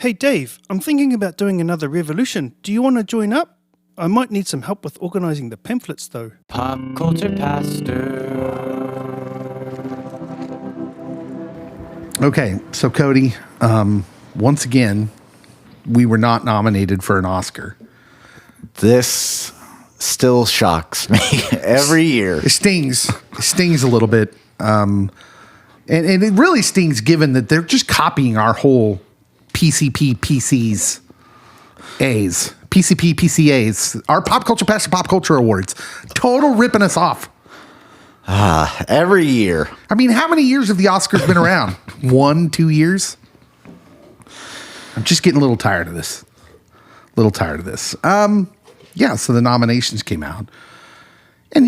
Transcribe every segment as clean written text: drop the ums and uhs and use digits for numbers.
Hey Dave, I'm thinking about doing another revolution. Do you want to join up? I might need some help with organizing the pamphlets though. Pop culture pastor. Okay, so Cody, once again, we were not nominated for an Oscar. This still shocks me every year. It stings. It stings a little bit. And it really stings given that they're just copying our whole PCPAs, our Pop Culture Pastor Pop Culture Awards. Total ripping us off. Every year. I mean, how many years have the Oscars been around? 1, 2 years? I'm just getting a little tired of this. Yeah, so the nominations came out. And,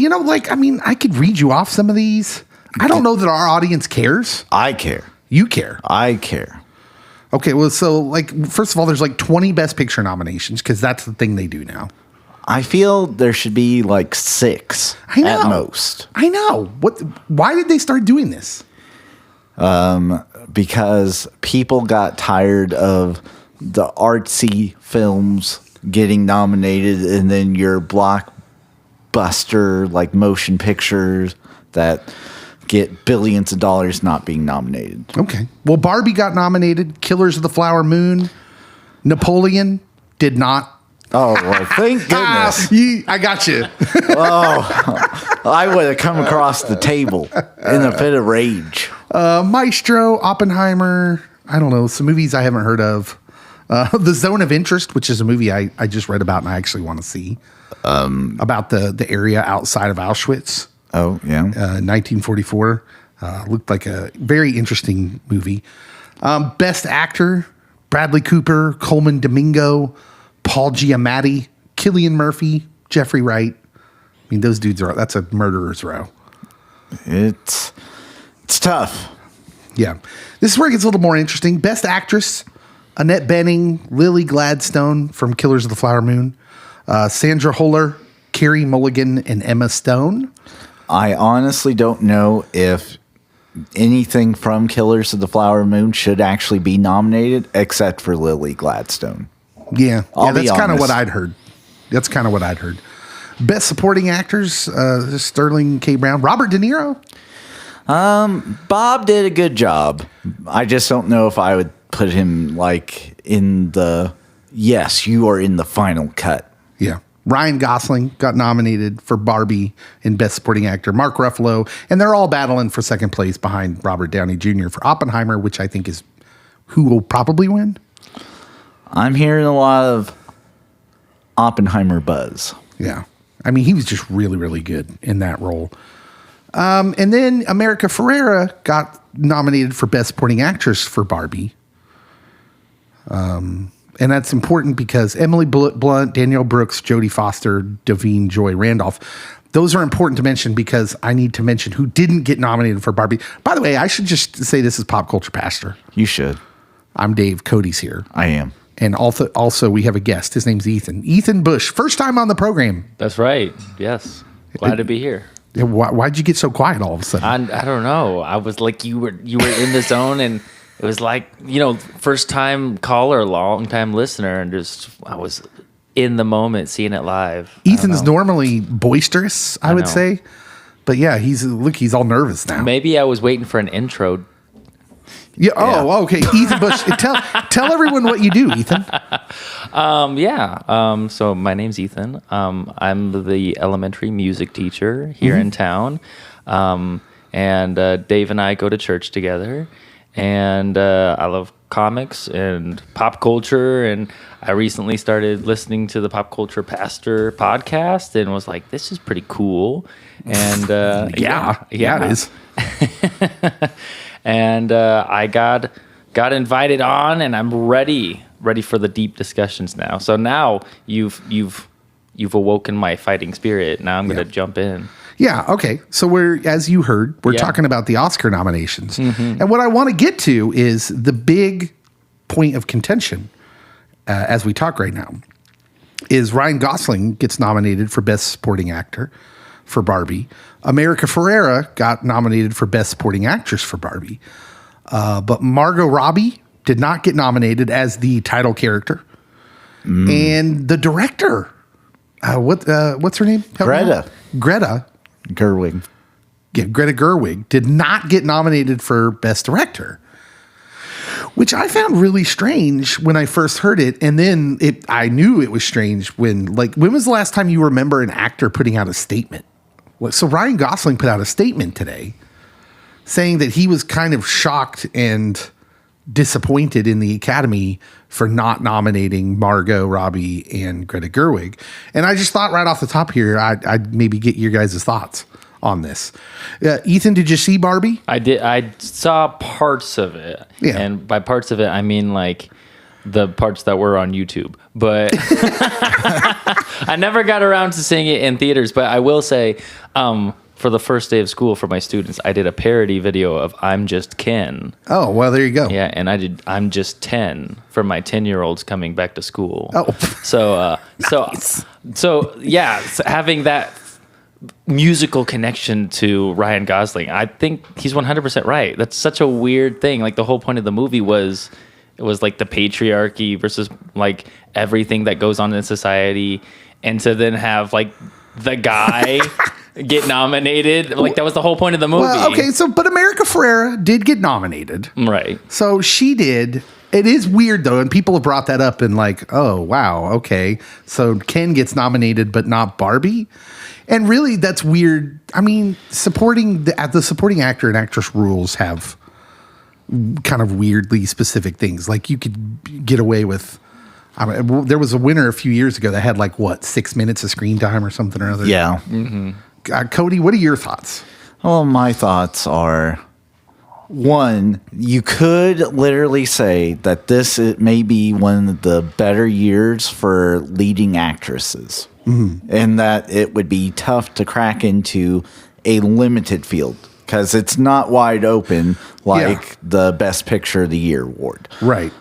I could read you off some of these. I don't know that our audience cares. I care. You care. I care. Okay, well, so, first of all, there's 20 Best Picture nominations because that's the thing they do now. I feel there should be 6 at most. I know. Why did they start doing this? Because people got tired of the artsy films getting nominated and then your blockbuster motion pictures that get billions of dollars not being nominated. Okay. Well, Barbie got nominated. Killers of the Flower Moon. Napoleon did not. Oh, well, thank goodness. I got you. I would have come across the table in a fit of rage. Maestro, Oppenheimer. I don't know. Some movies I haven't heard of. The Zone of Interest, which is a movie I just read about and I actually want to see. About the area outside of Auschwitz. Oh, yeah. 1944. Looked like a very interesting movie. Best Actor, Bradley Cooper, Coleman Domingo, Paul Giamatti, Cillian Murphy, Jeffrey Wright. I mean, those dudes that's a murderer's row. It's tough. Yeah. This is where it gets a little more interesting. Best Actress, Annette Bening, Lily Gladstone from Killers of the Flower Moon, Sandra Huller, Carey Mulligan, and Emma Stone. I honestly don't know if anything from Killers of the Flower Moon should actually be nominated, except for Lily Gladstone. Yeah, that's kind of honest. what I'd heard. Best Supporting Actors, Sterling K. Brown, Robert De Niro. Bob did a good job. I just don't know if I would put him in the, yes, you are in the final cut. Yeah. Ryan Gosling got nominated for Barbie in Best Supporting Actor. Mark Ruffalo, and they're all battling for second place behind Robert Downey Jr. for Oppenheimer, which I think is who will probably win. I'm hearing a lot of Oppenheimer buzz. Yeah. I mean, he was just really, really good in that role. And then America Ferrera got nominated for Best Supporting Actress for Barbie. And that's important because Emily Blunt, Danielle Brooks, Jodie Foster, Davine Joy Randolph, those are important to mention because I need to mention who didn't get nominated for Barbie. By the way, I should just say this is Pop Culture Pastor. You should. I'm Dave. Cody's here. I am. And also we have a guest. His name's Ethan. Ethan Bush. First time on the program. That's right. Yes. Glad to be here. Why'd you get so quiet all of a sudden? I don't know. I was you were in the zone, and it was first time caller, long time listener, and I was in the moment seeing it live. Ethan's normally boisterous, I would say. But yeah, he's all nervous now. Maybe I was waiting for an intro. Yeah. Oh, okay. Ethan Bush. Tell everyone what you do, Ethan. So my name's Ethan. I'm the elementary music teacher here in town. And Dave and I go to church together. And I love comics and pop culture. And I recently started listening to the Pop Culture Pastor podcast and was like, this is pretty cool. And yeah, it is. And I got invited on, and I'm ready for the deep discussions now. So now you've awoken my fighting spirit. Now I'm going to jump in. Yeah. Okay. So as you heard, we're talking about the Oscar nominations, and what I want to get to is the big point of contention as we talk right now. Is Ryan Gosling gets nominated for Best Supporting Actor for Barbie. America Ferrera got nominated for Best Supporting Actress for Barbie. But Margot Robbie did not get nominated as the title character. And the director, what's her name? Greta Gerwig. Yeah, Greta Gerwig did not get nominated for Best Director, which I found really strange when I first heard it. And then I knew it was strange when was the last time you remember an actor putting out a statement? So Ryan Gosling put out a statement today saying that he was kind of shocked and disappointed in the Academy for not nominating Margot Robbie and Greta Gerwig. And I just thought right off the top here, I'd maybe get your guys' thoughts on this. Ethan, did you see Barbie? I did. I saw parts of it. Yeah. And by parts of it, I mean like the parts that were on YouTube. But I never got around to seeing it in theaters. But I will say, for the first day of school for my students, I did a parody video of I'm Just Ken. Oh, well, there you go. Yeah, and I did I'm Just 10 for my 10-year-olds coming back to school. Oh. So, Nice. so having that musical connection to Ryan Gosling, I think he's 100% right. That's such a weird thing. Like the whole point of the movie was like the patriarchy versus like everything that goes on in society, and to then have like the guy get nominated, like that was the whole point of the movie. Well, okay, but America Ferrera did get nominated. Right. So she did. It is weird though, and people have brought that up and like, oh wow, okay. So Ken gets nominated but not Barbie. And really that's weird. I mean, supporting the supporting actor and actress rules have kind of weirdly specific things. Like you could get away with there was a winner a few years ago that had 6 minutes of screen time or something or other. Yeah. Mm-hmm. Cody, what are your thoughts? Well, my thoughts are, one, you could literally say that this may be one of the better years for leading actresses, and that it would be tough to crack into a limited field because it's not wide open like the Best Picture of the Year award. Right.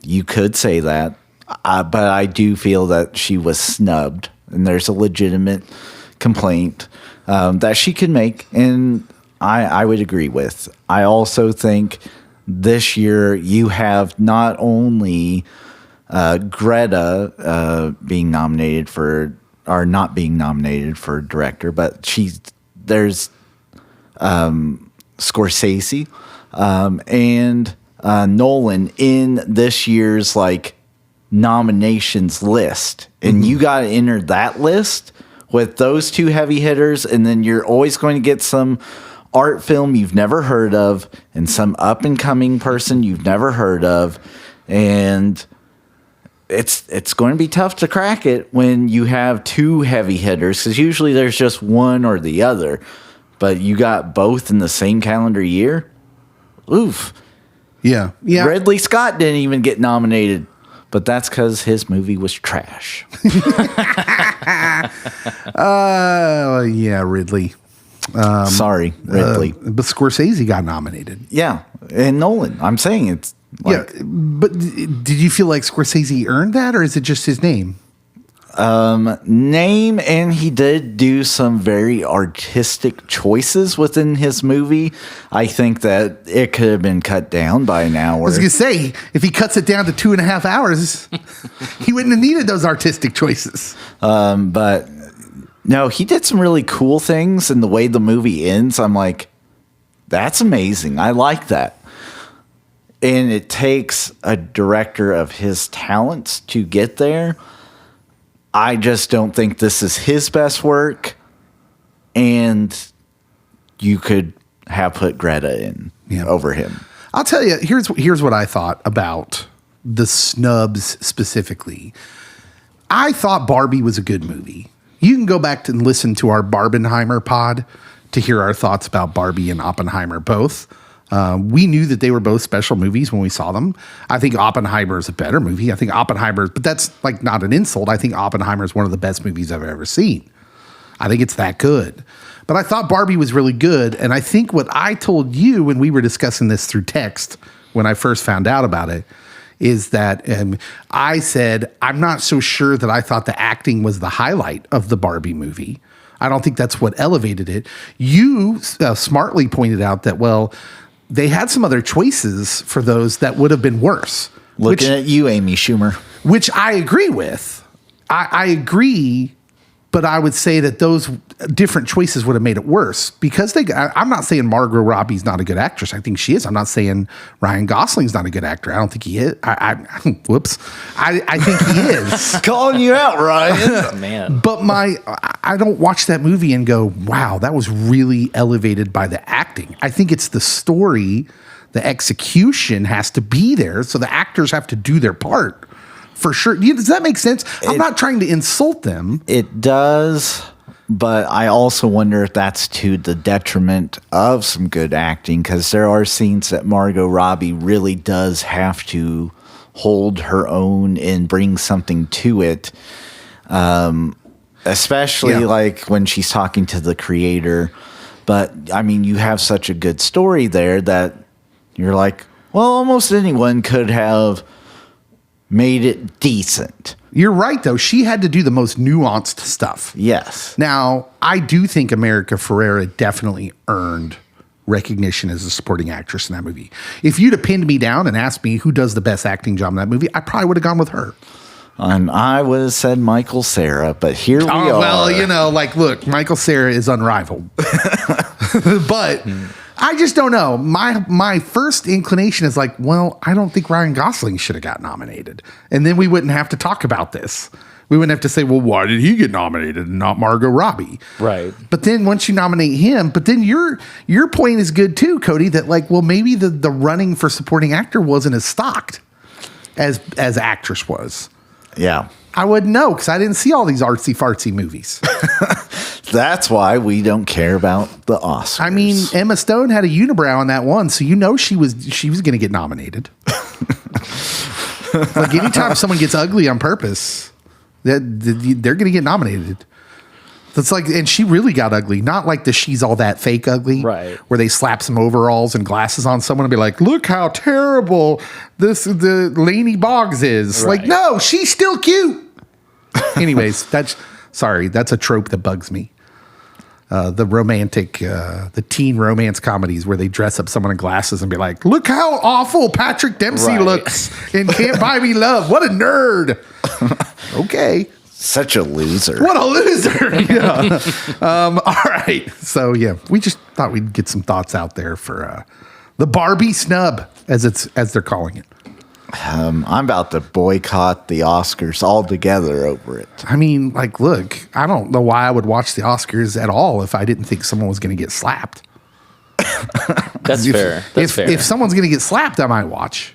You could say that, but I do feel that she was snubbed, and there's a legitimate complaint that she could make, and I would agree with. I also think this year you have not only Greta being nominated for, or not being nominated for director, but there's Scorsese and Nolan in this year's nominations list, and you got to enter that list with those two heavy hitters, and then you're always going to get some art film you've never heard of and some up-and-coming person you've never heard of, and it's going to be tough to crack it when you have two heavy hitters, because usually there's just one or the other, but you got both in the same calendar year. Oof. Yeah. Ridley Scott didn't even get nominated, but that's because his movie was trash. Yeah, Ridley. Sorry, Ridley. But Scorsese got nominated. Yeah, and Nolan. I'm saying it's but did you feel like Scorsese earned that, or is it just his name? Name, and he did do some very artistic choices within his movie. I think that it could have been cut down by an hour. I was going to say, if he cuts it down to 2.5 hours, he wouldn't have needed those artistic choices. But no, he did some really cool things, and the way the movie ends, I'm like, that's amazing. I like that. And it takes a director of his talents to get there. I just don't think this is his best work, and you could have put Greta in over him. I'll tell you, here's what I thought about the snubs specifically. I thought Barbie was a good movie. You can go back and listen to our Barbenheimer pod to hear our thoughts about Barbie and Oppenheimer both. We knew that they were both special movies when we saw them. I think Oppenheimer is a better movie. I think Oppenheimer, but that's not an insult. I think Oppenheimer is one of the best movies I've ever seen. I think it's that good. But I thought Barbie was really good. And I think what I told you when we were discussing this through text, when I first found out about it, is that I said, I'm not so sure that I thought the acting was the highlight of the Barbie movie. I don't think that's what elevated it. You smartly pointed out that, they had some other choices for those that would have been worse. Looking at you, Amy Schumer. Which I agree with. I agree, but I would say that those different choices would have made it worse because I'm not saying Margot Robbie's not a good actress. I think she is. I'm not saying Ryan Gosling's not a good actor. I don't think he is. Whoops. I think he is. Calling you out, Ryan. Man. But I don't watch that movie and go, wow, that was really elevated by the acting. I think it's the story, the execution has to be there. So the actors have to do their part. For sure. Does that make sense? I'm not trying to insult them. It does, but I also wonder if that's to the detriment of some good acting, because there are scenes that Margot Robbie really does have to hold her own and bring something to it, especially like when she's talking to the creator. But, I mean, you have such a good story there that you're like, well, almost anyone could have made it decent. You're right, though. She had to do the most nuanced stuff. Yes. Now, I do think America Ferrera definitely earned recognition as a supporting actress in that movie. If you'd have pinned me down and asked me who does the best acting job in that movie, I probably would have gone with her. And I would have said Michael Cera, but here we are. Well, look, Michael Cera is unrivaled. But I just don't know. My first inclination is like, well, I don't think Ryan Gosling should have got nominated. And then we wouldn't have to talk about this. We wouldn't have to say, well, why did he get nominated and not Margot Robbie? Right. But then once you nominate him, but then your point is good too, Cody, that like, well, maybe the running for supporting actor wasn't as stocked as actress was. Yeah. I wouldn't know because I didn't see all these artsy fartsy movies. That's why we don't care about the Oscars. I mean, Emma Stone had a unibrow on that one, so you know she was going to get nominated. Like anytime someone gets ugly on purpose, they're going to get nominated. That's like, and she really got ugly. Not like the she's all that fake ugly, right? Where they slap some overalls and glasses on someone and be like, "Look how terrible the Lainey Boggs is." Right. Like, no, she's still cute. Anyways, that's a trope that bugs me. The romantic, the teen romance comedies where they dress up someone in glasses and be like, "Look how awful Patrick Dempsey looks in Can't Buy Me Love. What a nerd." Okay. Such a loser. What a loser. Yeah. All right. So, yeah, we just thought we'd get some thoughts out there for the Barbie snub, as they're calling it. I'm about to boycott the Oscars altogether over it. I mean, like, look, I don't know why I would watch the Oscars at all if I didn't think someone was going to get slapped. That's fair. If someone's going to get slapped, I might watch.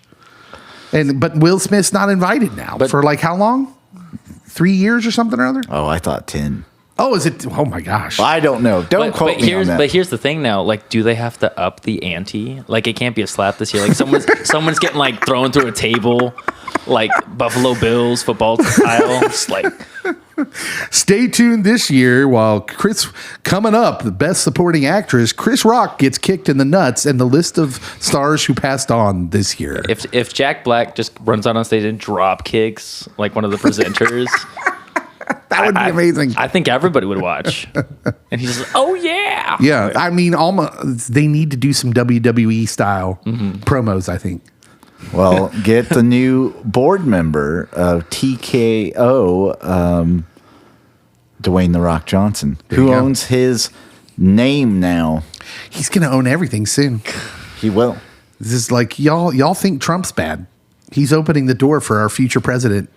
But Will Smith's not invited now. For like how long? 3 years or something or other? Oh, I thought 10. Oh, is it? Oh my gosh. I don't know. Don't quote me on that. But here's the thing now. Like, do they have to up the ante? Like, it can't be a slap this year. Like, someone's getting like thrown through a table, like Buffalo Bills football style. Just like, stay tuned this year while coming up, the best supporting actress, Chris Rock gets kicked in the nuts, and the list of stars who passed on this year. if Jack Black just runs out on stage and drop kicks like one of the presenters. That would be amazing. I think everybody would watch. And he's just like, oh, yeah. Yeah. I mean, almost, they need to do some WWE style promos, I think. Well, get the new board member of TKO, Dwayne "The Rock" Johnson, who owns his name now. He's going to own everything soon. He will. This is like, y'all think Trump's bad. He's opening the door for our future President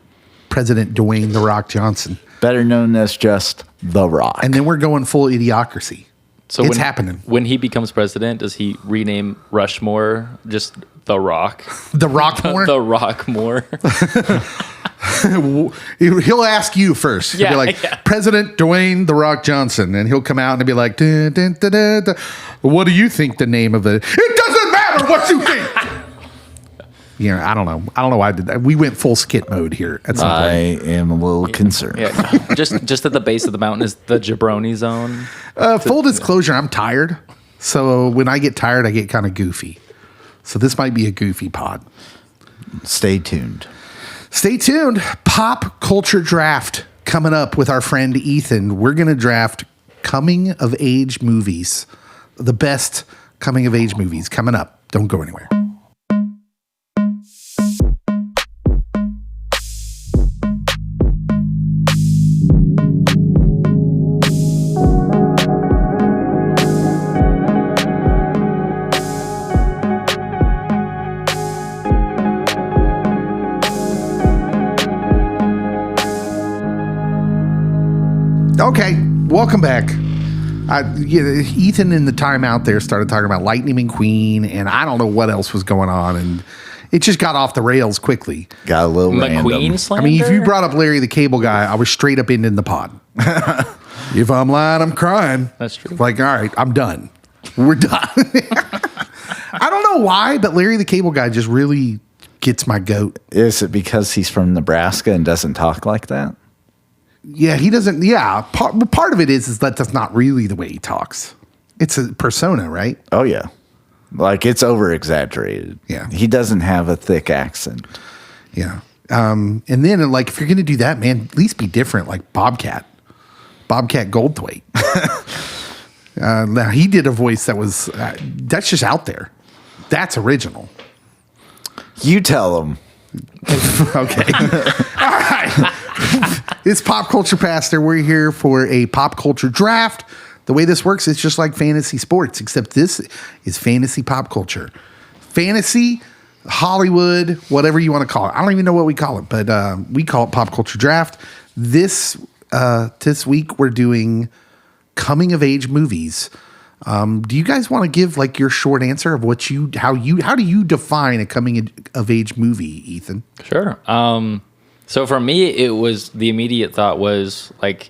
Dwayne "The Rock" Johnson. Better known as just The Rock. And then we're going full idiocracy. So it's happening. When he becomes president, does he rename Rushmore just The Rock? The Rockmore? The Rockmore. He'll ask you first. He'll be like, President Dwayne "The Rock" Johnson. And he'll come out and be like, dun, dun, dun, dun, dun. What do you think the name of it? It doesn't matter what you think. I don't know. I don't know why I did that. We went full skit mode here at some point. I am a little concerned. Yeah. Just at the base of the mountain is the jabroni zone. Full disclosure, I'm tired. So when I get tired, I get kind of goofy. So this might be a goofy pod. Stay tuned. Stay tuned. Pop culture draft coming up with our friend Ethan. We're going to draft coming of age movies. The best coming of age movies coming up. Don't go anywhere. Okay, welcome back. Ethan in the timeout there started talking about Lightning McQueen, and I don't know what else was going on, and it just got off the rails quickly. Got a little McQueen random. slander? I mean, if you brought up Larry the Cable Guy, I was straight up in the pod. If I'm lying, I'm crying. That's true. Like, all right, I'm done. We're done. I don't know why, but Larry the Cable Guy just really gets my goat. Is it because he's from Nebraska and doesn't talk like that? Yeah, he doesn't. Yeah, part of it is that that's not really the way he talks. It's a persona, right? Oh, yeah. Like, it's over-exaggerated. Yeah. He doesn't have a thick accent. Yeah. And then, like, if you're going to do that, man, at least be different, like Bobcat Goldthwait. Now, he did a voice that was, that's just out there. That's original. You tell him. Okay. All right. It's Pop Culture Pastor. We're here for a pop culture draft. The way this works, it's just like fantasy sports, except this is fantasy pop culture. Fantasy, Hollywood, whatever you want to call it. I don't even know what we call it, but we call it Pop Culture Draft. This week we're doing coming of age movies. Do you guys want to give like your short answer of how do you define a coming of age movie, Ethan? Sure. So for me, it was the immediate thought was like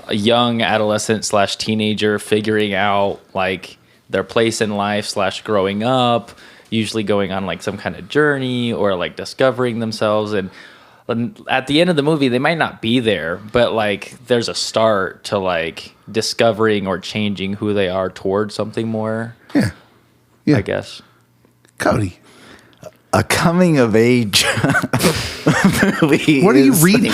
a young adolescent / teenager figuring out like their place in life / growing up, usually going on like some kind of journey or like discovering themselves. And at the end of the movie, they might not be there, but like there's a start to like discovering or changing who they are towards something more. Yeah. I guess. Cody. A coming of age movie. What are you reading?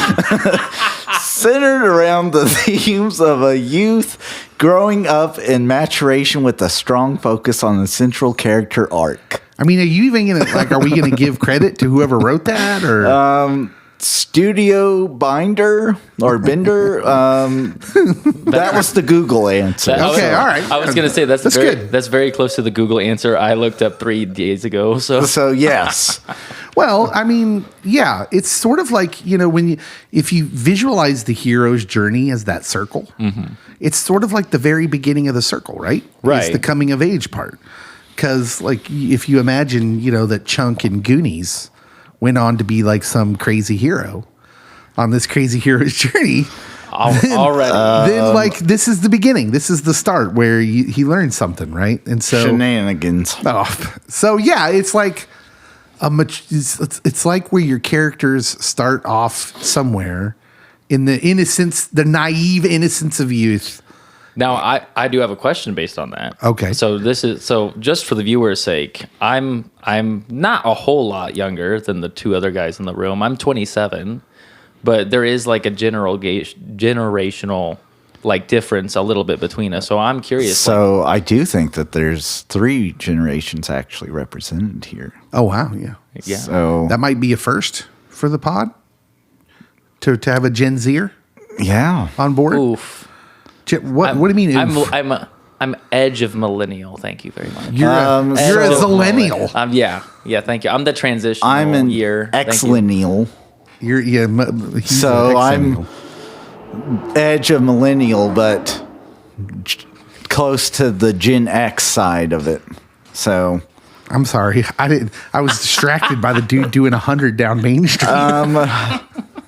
Centered around the themes of a youth growing up in maturation with a strong focus on the central character arc. I mean, are you even gonna are we gonna give credit to whoever wrote that or Studio Binder or Bender? That was the Google answer. Okay, all right. I was going to say that's good. That's very close to the Google answer I looked up 3 days ago. So yes. Well, I mean, yeah, it's sort of like, if you visualize the hero's journey as that circle, it's sort of like the very beginning of the circle, right? Right. It's the coming of age part. Because, like, if you imagine, that Chunk in Goonies went on to be like some crazy hero on this crazy hero's journey. Already. Then, like, this is the beginning. This is the start where he learns something, right? And so Shenanigans. So yeah, it's like it's like where your characters start off somewhere in the innocence, the naive innocence of youth. Now, I do have a question based on that. Okay. So just for the viewer's sake, I'm not a whole lot younger than the 2 other guys in the room. I'm 27, but there is like a generational like difference a little bit between us. So I'm curious. So I do think that there's 3 generations actually represented here. Oh wow, yeah. Yeah. So That might be a first for the pod to have a Gen Zer yeah. on board. Oof. What do you mean? Oof? I'm edge of millennial. Thank you very much. You're a zillennial. Yeah. Thank you. I'm the transitional I'm an year. Thank you. ex-lineal. So I'm edge of millennial, but close to the Gen X side of it. So I'm sorry. I was distracted by the dude doing 100 down Main Street.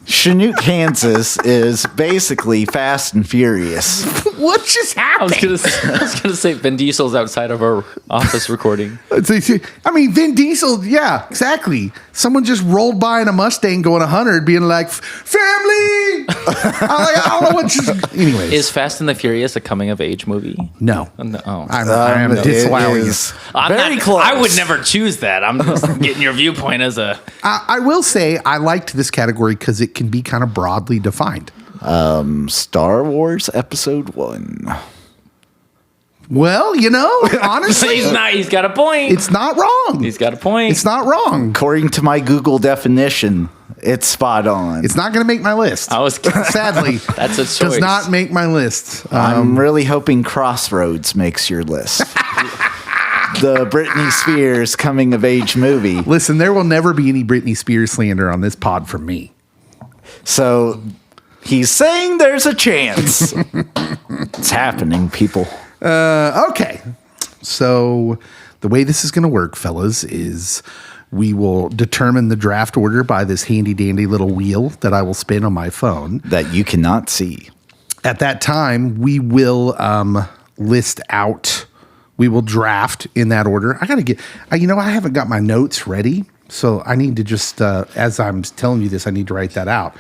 Chinook, Kansas is basically Fast and Furious. What just I was happened? gonna say Vin Diesel's outside of our office recording. I mean, Vin Diesel, yeah, exactly. Someone just rolled by in a Mustang going 100, being like, family! I don't know what just... Anyways. Is Fast and the Furious a coming of age movie? No. No. Oh. I am disallowing you. I'm close. I would never choose that. I'm just getting your viewpoint as a... I will say I liked this category because it can be kind of broadly defined. Star Wars Episode 1. Well, honestly, He's got a point. it's not wrong. He's got a point. It's not wrong. According to my Google definition, it's spot on. It's not going to make my list. I was Sadly, That's a choice. does not make my list. I'm really hoping Crossroads makes your list. The Britney Spears coming of age movie. Listen, there will never be any Britney Spears slander on this pod from me. So he's saying there's a chance. It's happening, people. Okay. So the way this is going to work, fellas, is we will determine the draft order by this handy dandy little wheel that I will spin on my phone. That you cannot see. At that time, we will list out, we will draft in that order. I got to get, I haven't got my notes ready. So I need to just, as I'm telling you this, I need to write that out.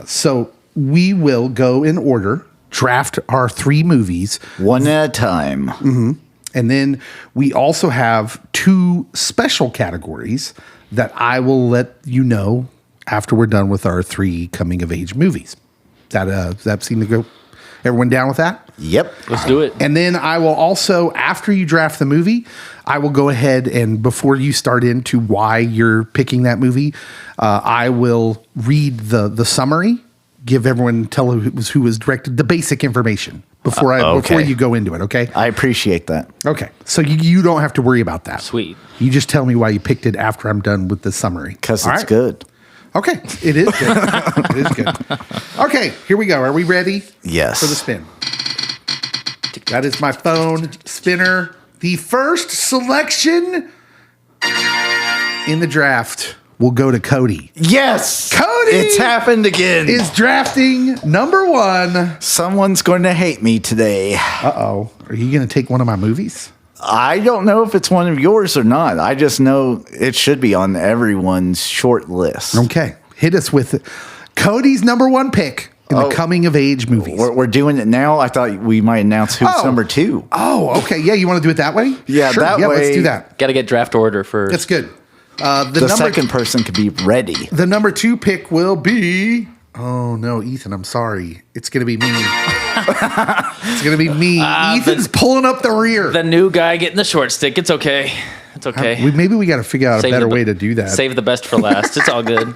So we will go in order, draft our 3 movies. One at a time. Mm-hmm. And then we also have 2 special categories that I will let you know after we're done with our 3 coming of age movies. That seem to go, everyone down with that? Yep. Let's do it. And then I will also, after you draft the movie, I will go ahead and before you start into why you're picking that movie, I will read the summary, give everyone, tell who was directed, the basic information before you go into it. Okay. I appreciate that. Okay. So you don't have to worry about that. Sweet. You just tell me why you picked it after I'm done with the summary. Because All it's right? good. Okay. It is good. It is good. Okay. Here we go. Are we ready? Yes. For the spin. That is my phone spinner. The first selection in the draft will go to Cody. Yes. Cody It's happened again. Is drafting number 1. Someone's going to hate me today. Uh-oh. Are you going to take one of my movies? I don't know if it's one of yours or not. I just know it should be on everyone's short list. Okay. Hit us with it. Cody's number 1 pick in the coming of age movies. We're doing it now. I thought we might announce who's number 2. Oh, okay. Yeah, you want to do it that way? Yeah, sure. that Yeah, way- let's do that. Got to get draft order first. That's good. The second person could be ready. The number 2 pick will be... Oh, no, Ethan, I'm sorry. It's going to be me. It's going to be me. Ethan's pulling up the rear. The new guy getting the short stick. It's okay. It's okay. Maybe we got to figure out a better the- way to do that. Save the best for last. It's all good.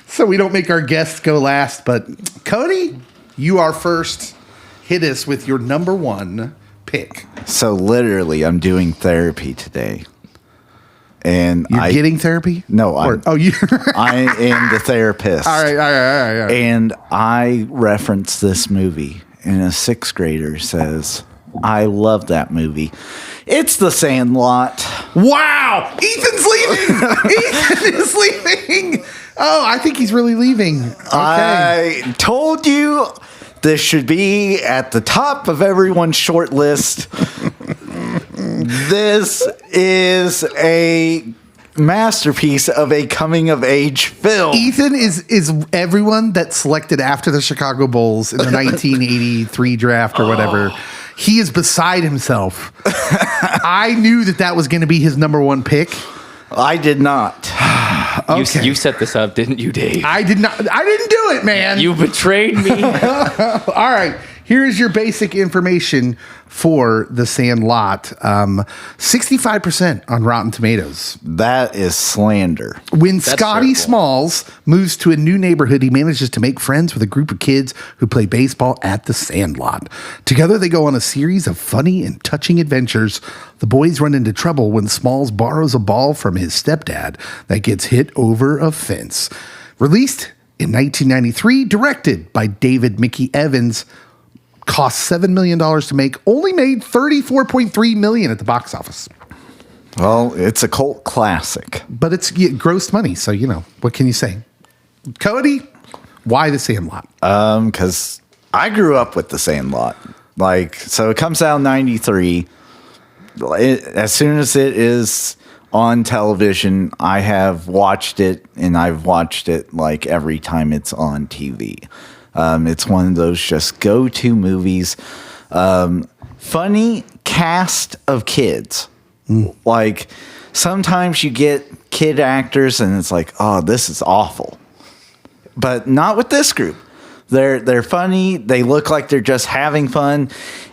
So we don't make our guests go last. But Cody, you are first. Hit us with your number 1 pick. So literally, I'm doing therapy today. And You're getting therapy? No, you. I am the therapist. All right. And I reference this movie, and a 6th grader says, I love that movie. It's The Sandlot. Wow! Ethan's leaving! Ethan is leaving! Oh, I think he's really leaving. Okay. I told you this should be at the top of everyone's short list. This is a masterpiece of a coming of age film. Ethan is everyone that selected after the Chicago Bulls in the 1983 draft or whatever. He is beside himself. I knew that was going to be his number 1 pick. I did not. Okay. You set this up, didn't you, Dave? I did not. I didn't do it, man. You betrayed me. All right. Here's your basic information for The Sandlot. 65% on Rotten Tomatoes. That is slander. When Scotty hurtful. Smalls moves to a new neighborhood, he manages to make friends with a group of kids who play baseball at the Sandlot. Together, they go on a series of funny and touching adventures. The boys run into trouble when Smalls borrows a ball from his stepdad that gets hit over a fence. Released in 1993, directed by David Mickey Evans, cost $7 million to make, only made $34.3 million at the box office. Well, it's a cult classic. But it's grossed money, so what can you say? Cody, why The Sandlot? Because I grew up with The Sandlot. So it comes out in 93. As soon as it is on television, I have watched it, and I've watched it every time it's on TV. It's one of those just go-to movies. Funny cast of kids. Sometimes you get kid actors and it's oh, this is awful. But not with this group. They're funny. They look like they're just having fun,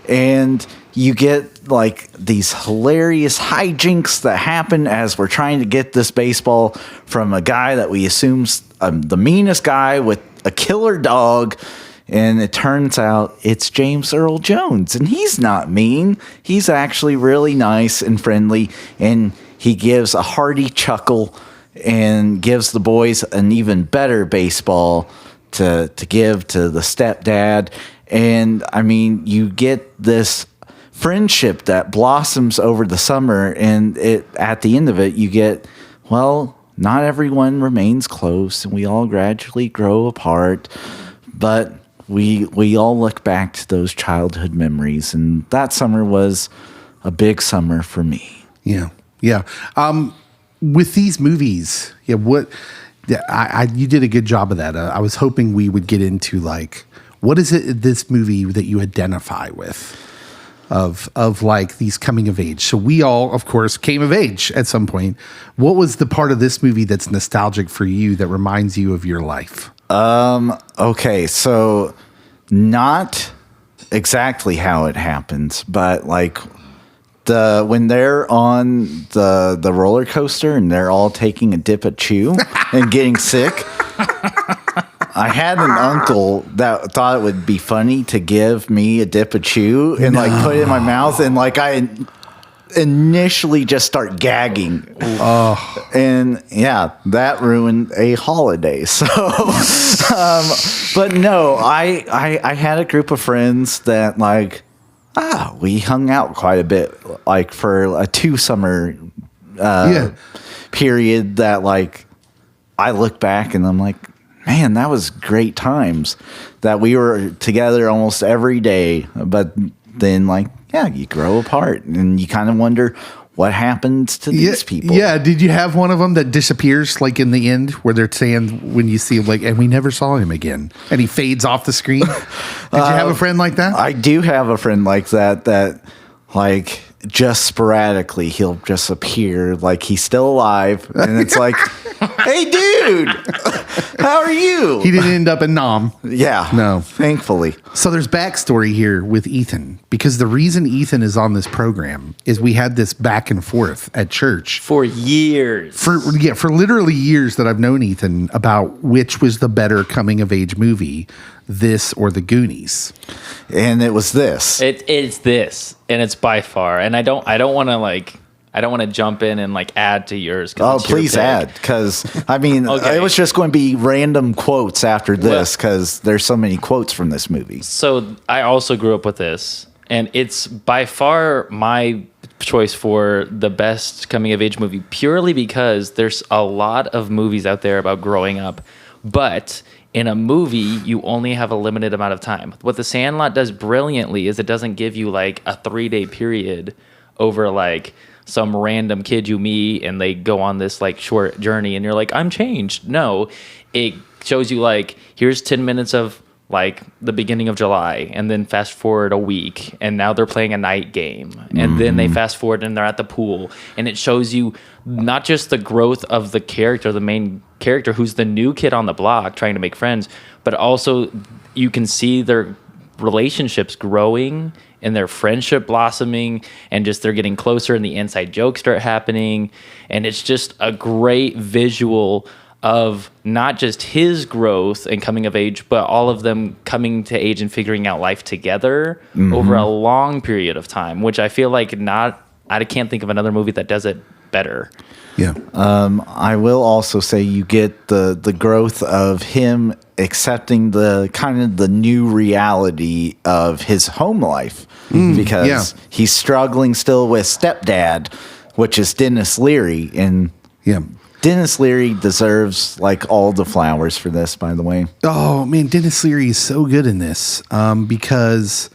and you get like these hilarious hijinks that happen as we're trying to get this baseball from a guy that we assume's the meanest guy with a killer dog. And it turns out it's James Earl Jones, and he's not mean. He's actually really nice and friendly, and he gives a hearty chuckle and gives the boys an even better baseball to give to the stepdad. And I mean, you get this friendship that blossoms over the summer, and at the end of it, you get, well, not everyone remains close, and we all gradually grow apart, but we all look back to those childhood memories, and that summer was a big summer for me. Yeah. With these movies, you did a good job of that. I was hoping we would get into like, what is it this movie that you identify with of like these coming of age? So we all, of course, came of age at some point. What was the part of this movie that's nostalgic for you that reminds you of your life? Okay, so not exactly how it happens, but like when they're on the roller coaster and they're all taking a dip at chew and getting sick. I had an uncle that thought it would be funny to give me a dip of chew and like put it in my mouth, and like I initially just start gagging. And yeah, that ruined a holiday. So but no, I had a group of friends that like we hung out quite a bit, like for a 2 summer period that like I look back and I'm like, man, that was great times that we were together almost every day. But then like, yeah, you grow apart and you kind of wonder what happens to these people. Yeah. Did you have one of them that disappears like in the end where they're saying when you see him like, and we never saw him again and he fades off the screen? Did you have a friend like that? I do have a friend like that like just sporadically he'll just appear like he's still alive. And it's like, hey, dude, how are you? He didn't end up in Nam. Yeah. No. Thankfully. So there's backstory here with Ethan, because the reason Ethan is on this program is we had this back and forth at church. For years. For literally years that I've known Ethan about which was the better coming of age movie, this or the Goonies. And it was this. It's this, and it's by far. And I don't want to jump in and like add to yours. Oh, please add, because I mean, it was just going to be random quotes after this because there's so many quotes from this movie. So I also grew up with this, and it's by far my choice for the best coming of age movie, purely because there's a lot of movies out there about growing up, but in a movie, you only have a limited amount of time. What The Sandlot does brilliantly is it doesn't give you like a 3-day period over like some random kid you meet and they go on this like short journey and you're like, I'm changed. No, it shows you like, here's 10 minutes of like the beginning of July, and then fast forward a week and now they're playing a night game, and then they fast forward and they're at the pool, and it shows you not just the growth of the character, the main character who's the new kid on the block trying to make friends, but also you can see their relationships growing and their friendship blossoming, and just they're getting closer and the inside jokes start happening, and it's just a great visual of not just his growth and coming of age, but all of them coming to age and figuring out life together over a long period of time, which I feel like I can't think of another movie that does it better. Yeah. I will also say you get the growth of him accepting the kind of the new reality of his home life, because he's struggling still with stepdad, which is Dennis Leary, and Dennis Leary deserves like all the flowers for this, by the way. Oh man, Dennis Leary is so good in this, because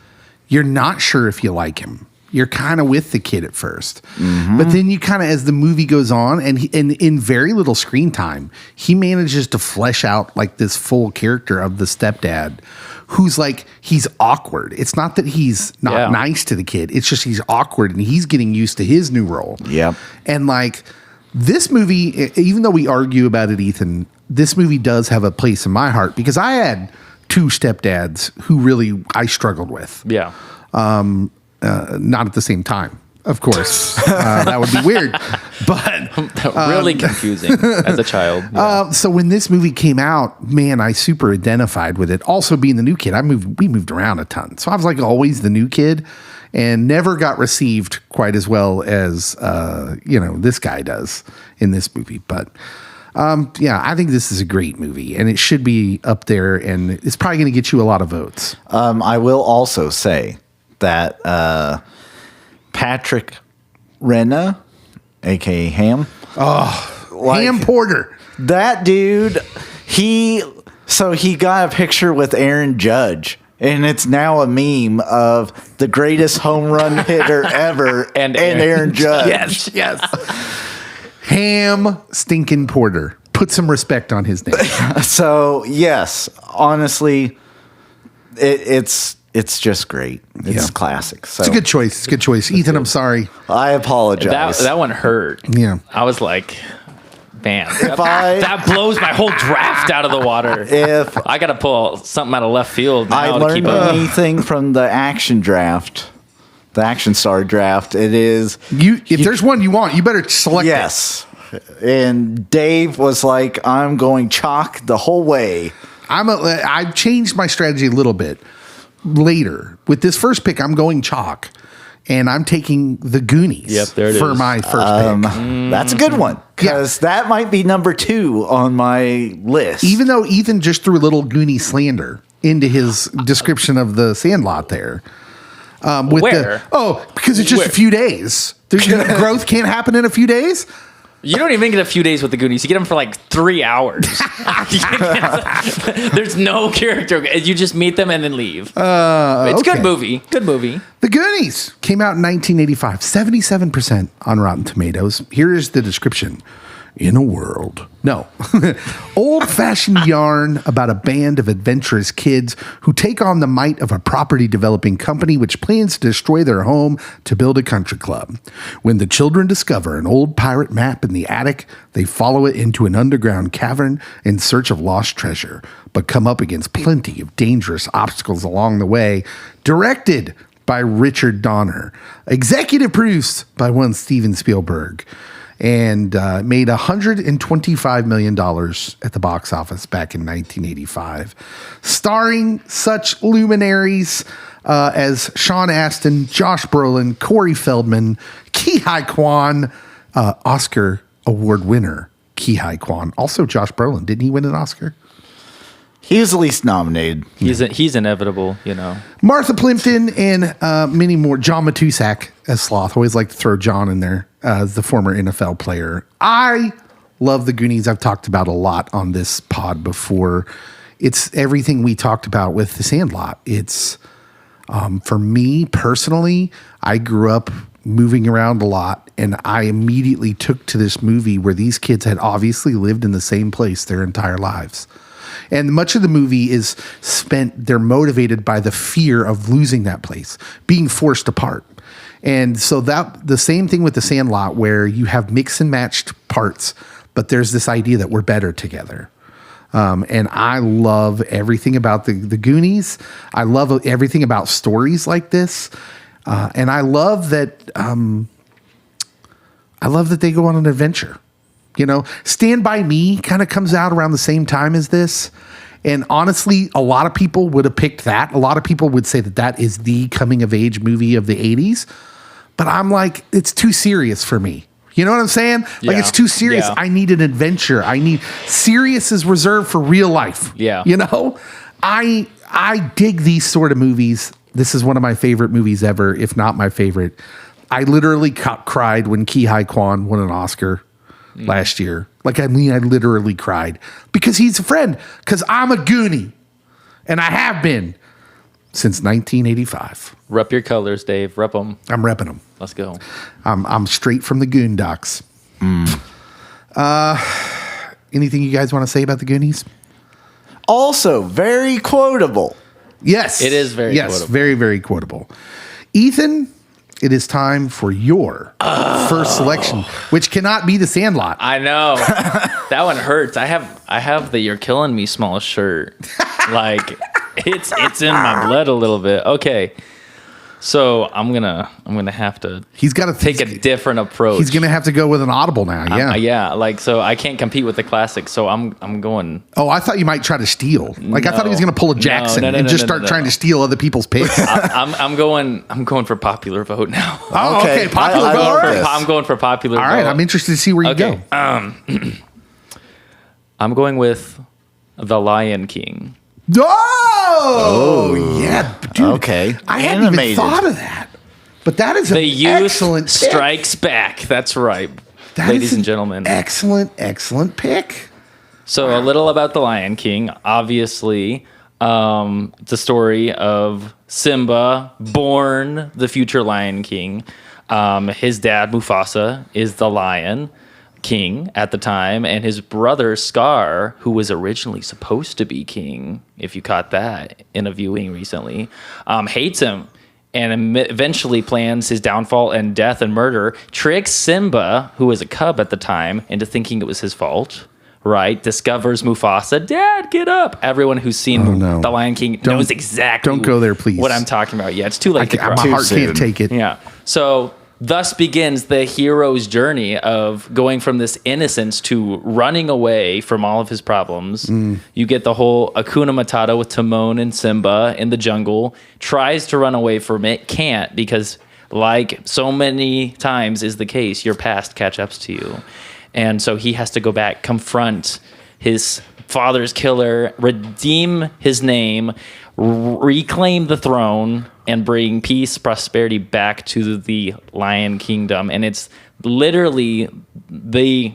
you're not sure if you like him. You're kind of with the kid at first, but then you kind of, as the movie goes on, and in very little screen time, he manages to flesh out like this full character of the stepdad, who's like, he's awkward. It's not that he's not nice to the kid. It's just he's awkward and he's getting used to his new role. Yeah. And like this movie, even though we argue about it, Ethan, this movie does have a place in my heart, because I had two stepdads who really I struggled with. Yeah. Not at the same time, of course. That would be weird. But Really confusing as a child. Yeah. so when this movie came out, man, I super identified with it. Also being the new kid, we moved around a ton. So I was like always the new kid and never got received quite as well as, this guy does in this movie. But I think this is a great movie and it should be up there and it's probably going to get you a lot of votes. I will also say that Patrick Renna, aka Ham, Ham Porter. that dude, he got a picture with Aaron Judge, and it's now a meme of the greatest home run hitter ever, and Aaron Judge. Yes. Ham Stinkin' Porter. Put some respect on his name. So yes, honestly, it's just great. It's classic. So It's a good choice. Ethan, I'm sorry. I apologize. That one hurt. Yeah. I was like, man, If I- that blows my whole draft out of the water. If I got to pull something out of left field I now to keep learned up. anything from the action draft, the action star draft, it is If there's one you want, you better select it. yes. And Dave was like, I'm going chalk the whole way. I've changed my strategy a little bit later. With this first pick, I'm going chalk. And I'm taking the Goonies Yep, there it for is. my first pick. That's a good one because that might be number 2 on my list. Even though Ethan just threw a little Goonie slander into his description of the Sandlot there. Where? Because it's just Where? a few days. Growth can't happen in a few days. You don't even get a few days with the Goonies. You get them for like 3 hours. There's no character. You just meet them and then leave. It's a okay. good movie. Good movie. The Goonies came out in 1985, 77% on Rotten Tomatoes. Here is the description. In a world. No. Old-fashioned yarn about a band of adventurous kids who take on the might of a property developing company which plans to destroy their home to build a country club. When the children discover an old pirate map in the attic, they follow it into an underground cavern in search of lost treasure, but come up against plenty of dangerous obstacles along the way. Directed by Richard Donner. Executive produced by one Steven Spielberg. And made $125 million at the box office back in 1985. Starring such luminaries as Sean Astin, Josh Brolin, Corey Feldman, Ki-Hai Kwan, Oscar Award winner Ki-Hai Kwan. Also Josh Brolin. Didn't he win an Oscar? He was at least nominated. He's inevitable, you know. Martha Plimpton and many more. John Matusak as Sloth. Always like to throw John in there as the former NFL player. I love the Goonies. I've talked about a lot on this pod before. It's everything we talked about with The Sandlot. It's, for me personally, I grew up moving around a lot, and I immediately took to this movie where these kids had obviously lived in the same place their entire lives. And much of the movie is spent, they're motivated by the fear of losing that place, being forced apart. And so that the same thing with The Sandlot, where you have mix and matched parts, but there's this idea that we're better together. And I love everything about the Goonies. I love everything about stories like this. And I love that they go on an adventure. You know, Stand By Me kind of comes out around the same time as this. And honestly, a lot of people would have picked that. A lot of people would say that that is the coming of age movie of the 80s. But I'm like, it's too serious for me. You know what I'm saying? Like, it's too serious. Yeah. I need an adventure. Serious is reserved for real life. Yeah. You know, I dig these sort of movies. This is one of my favorite movies ever, if not my favorite. I literally cried when Ki-Hai Kwan won an Oscar last year. Like, I mean, I literally cried because he's a friend, because I'm a Goonie, and I have been since 1985. Rep your colors, Dave. Rep them. I'm repping them. Let's go. I'm straight from the Goondocks. Anything you guys want to say about the Goonies? Also, very quotable. Yes. It is very quotable. Very, very quotable. Ethan, it is time for your first selection, which cannot be The Sandlot. I know. That one hurts. I have the You're Killing Me small shirt. Like, It's in my blood a little bit. Okay. So I'm gonna have to He's got to take a different approach. He's going to have to go with an audible now. Yeah. Yeah, like so I can't compete with the classics, so I'm going. Oh, I thought you might try to steal. Like I thought he was going to pull a Jackson and just start trying to steal other people's picks. I'm going for popular vote now. Oh, okay. Popular vote. love this. I'm going for popular All right, vote. I'm interested to see where you go. I'm going with The Lion King. Oh, yeah, dude. Okay. I hadn't even Animated. thought of that. But that is an The youth excellent pick. strikes back. That's right, That ladies is and an gentlemen. excellent pick. So a little about The Lion King. Obviously, it's a story of Simba, born the future Lion King. His dad, Mufasa, is the Lion King at the time, and his brother, Scar, who was originally supposed to be king, if you caught that in a viewing recently, hates him and eventually plans his downfall and death and murder, tricks Simba, who was a cub at the time, into thinking it was his fault. Right, discovers Mufasa. Dad, get up! Everyone who's seen no. The Lion King knows exactly. don't go there, please. What I'm talking about. Yeah, it's too late to cry. My heart soon. can't take it. Yeah. So thus begins the hero's journey of going from this innocence to running away from all of his problems. You get the whole Hakuna Matata with Timon and Simba in the jungle. Tries to run away from it, can't, because like so many times is the case, your past catch ups to you. And so he has to go back, confront his father's killer, redeem his name, reclaim the throne, and bring peace, prosperity back to the Lion Kingdom. And it's literally the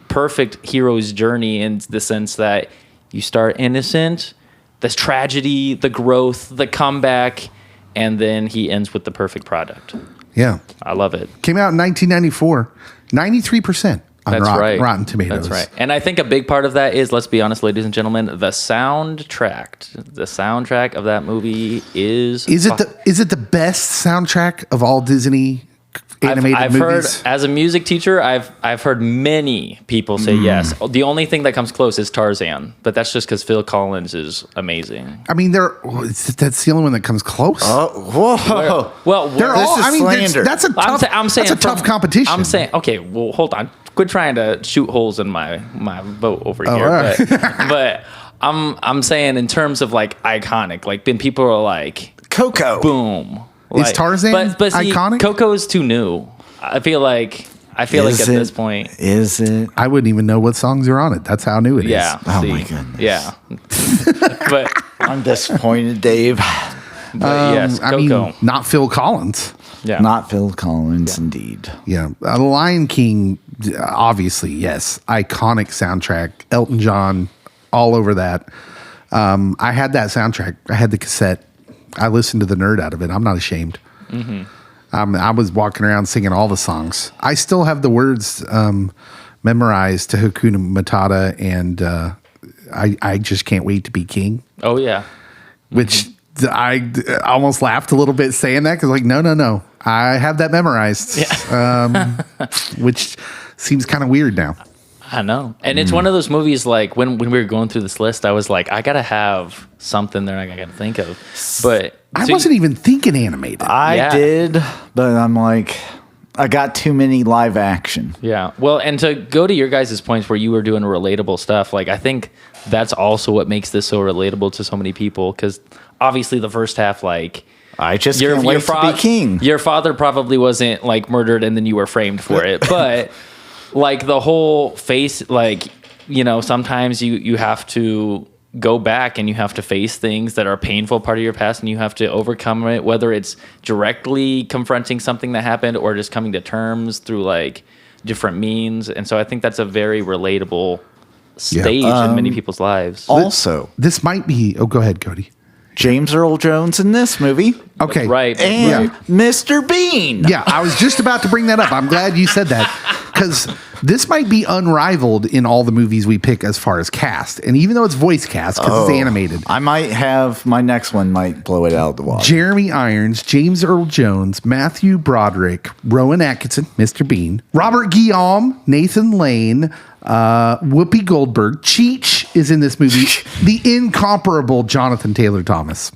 perfect hero's journey in the sense that you start innocent, this tragedy, the growth, the comeback, and then he ends with the perfect product. Yeah. I love it. Came out in 1994. 93% on That's right. Rotten Tomatoes. That's right. And I think a big part of that is, let's be honest, ladies and gentlemen, the soundtrack. The soundtrack of that movie is... Is it the best soundtrack of all Disney animated I've movies? heard, as a music teacher, I've heard many people say yes. The only thing that comes close is Tarzan, but that's just because Phil Collins is amazing. I mean, that's the only one that comes close. Whoa. Well, They're this all. is I mean, slander. that's a tough. I'm saying that's a tough competition. I'm saying, okay, well, hold on. Quit trying to shoot holes in my vote over here. all right. But I'm saying in terms of like iconic, like when people are like Coco. boom. Is Like, Tarzan but see, iconic? Coco is too new. I feel like at this point. Is it? I wouldn't even know what songs are on it. That's how new it is. Yeah. Oh, see, my goodness. Yeah. but I'm disappointed, Dave. yes, I Coco. mean, not Phil Collins. yeah. Not Phil Collins, indeed. Yeah, The Lion King, obviously, yes, iconic soundtrack. Elton John, all over that. I had that soundtrack. I had the cassette. I listened to the nerd out of it. I'm not ashamed. I was walking around singing all the songs. I still have the words memorized to Hakuna Matata, and I just can't wait to be king. Oh yeah. Which I almost laughed a little bit saying that because, like, no, I have that memorized. Which seems kind of weird now. I know. And it's one of those movies, like, when we were going through this list, I was like, I got to have something there I got to think of. But I wasn't even thinking animated. I did, but I'm like, I got too many live action. Yeah. Well, and to go to your guys' points where you were doing relatable stuff, like, I think that's also what makes this so relatable to so many people. Because obviously the first half, like, I just can't wait to be king. Your father probably wasn't, like, murdered and then you were framed for it. But, like, the whole face, like, you know, sometimes you have to go back and you have to face things that are a painful part of your past and you have to overcome it, whether it's directly confronting something that happened or just coming to terms through, like, different means. And so I think that's a very relatable stage in many people's lives. Also, This might be. Oh, go ahead, Cody. James Earl Jones in this movie. Okay. Right. And Mr. Bean. Yeah, I was just about to bring that up. I'm glad you said that because this might be unrivaled in all the movies we pick as far as cast. And even though it's voice cast because it's animated, I might have my next one might blow it out of the water. Jeremy Irons, James Earl Jones, Matthew Broderick, Rowan Atkinson, Mr. Bean, Robert Guillaume, Nathan Lane, Whoopi Goldberg, Cheech, is in this movie. The incomparable Jonathan Taylor Thomas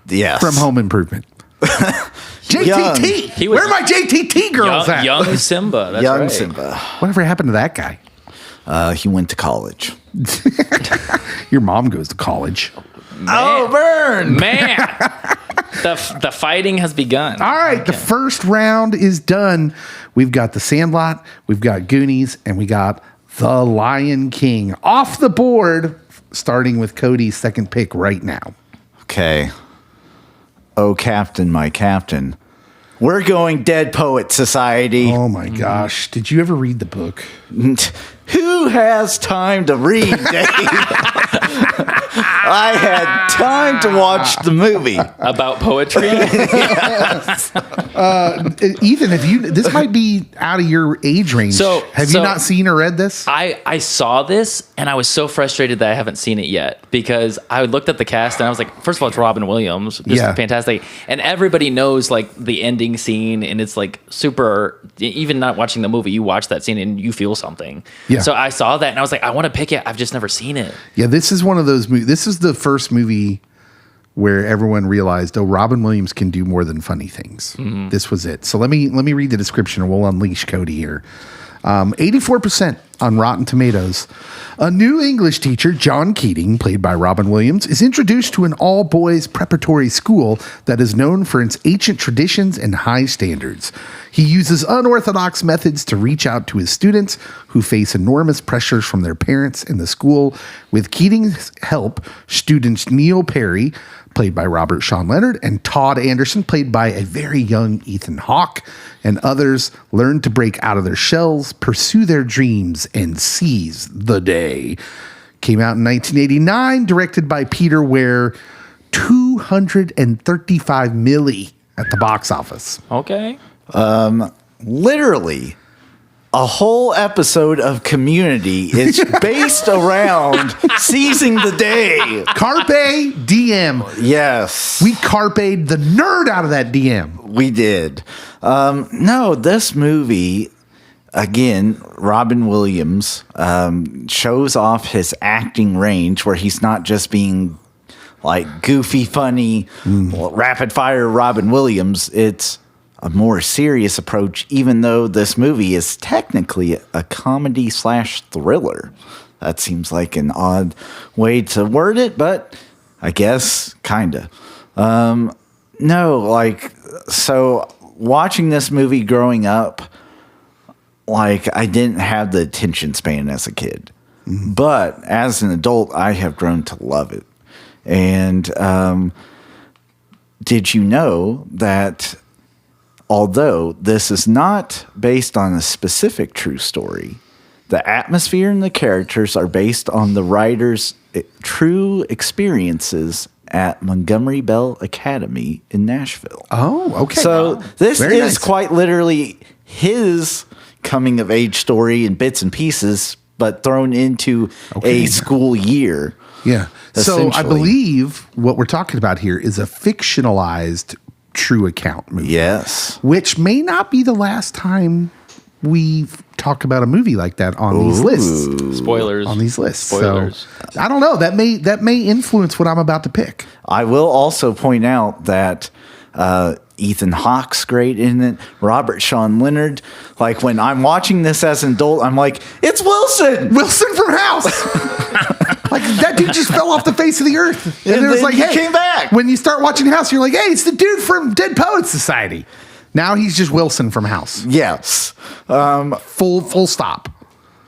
Yes. from Home Improvement. JTT. Where are my JTT girls at? Young Simba. That's Young right. Simba. Whatever happened to that guy? He went to college. Your mom goes to college. Oh, burn! Man, the fighting has begun. All right, the first round is done. We've got The Sandlot, we've got Goonies, and we got The Lion King off the board, starting with Cody's second pick right now. Okay. Oh, Captain, my Captain. We're going Dead Poet Society. Oh my gosh. Did you ever read the book? Who has time to read, Dave? I had time to watch the movie. About poetry. Ethan, this might be out of your age range. So- have you not seen or read this? I saw this and I was so frustrated that I haven't seen it yet because I looked at the cast and I was like, first of all, it's Robin Williams, just fantastic, and everybody knows like the ending scene, and it's like super. Even not watching the movie, you watch that scene and you feel something. Yeah. So I saw that and I was like, I want to pick it. I've just never seen it. Yeah, this is one of those movies. This is the first movie where everyone realized, oh, Robin Williams can do more than funny things. Mm-hmm. This was it. So let me read the description and we'll unleash Cody here. 84% on Rotten Tomatoes. A new English teacher, John Keating, played by Robin Williams, is introduced to an all-boys preparatory school that is known for its ancient traditions and high standards. He uses unorthodox methods to reach out to his students who face enormous pressures from their parents and the school. With Keating's help, students Neil Perry, played by Robert Sean Leonard, and Todd Anderson, played by a very young Ethan Hawke, and others learn to break out of their shells, pursue their dreams, and seize the day. Came out in 1989, directed by Peter Weir, 235 milli at the box office. Okay. Literally, a whole episode of Community is based around seizing the day. Carpe diem. Yes. We carpe'd the nerd out of that DM. We did. No, this movie, again, Robin Williams shows off his acting range where he's not just being like goofy, funny, rapid fire Robin Williams. It's a more serious approach, even though this movie is technically a comedy / thriller. That seems like an odd way to word it, but I guess kinda. So watching this movie growing up, like I didn't have the attention span as a kid, but as an adult, I have grown to love it. And did you know that although this is not based on a specific true story, the atmosphere and the characters are based on the writer's true experiences at Montgomery Bell Academy in Nashville. Oh, okay. So this Very is nice. quite literally his coming of age story in bits and pieces, but thrown into a school year. Yeah. So I essentially. believe what we're talking about here is a fictionalized true account movie. Yes. Which may not be the last time we talk about a movie like that on these lists. Spoilers. On these lists. Spoilers. So, I don't know. That may influence what I'm about to pick. I will also point out that Ethan Hawke's great in it. Robert Sean Leonard. Like when I'm watching this as an adult, I'm like, it's Wilson. Wilson from House. Like that dude just fell off the face of the earth. And it was then like, he hey, came back. When you start watching House, you're like, hey, it's the dude from Dead Poets Society. Now he's just Wilson from House. Yes. Full stop.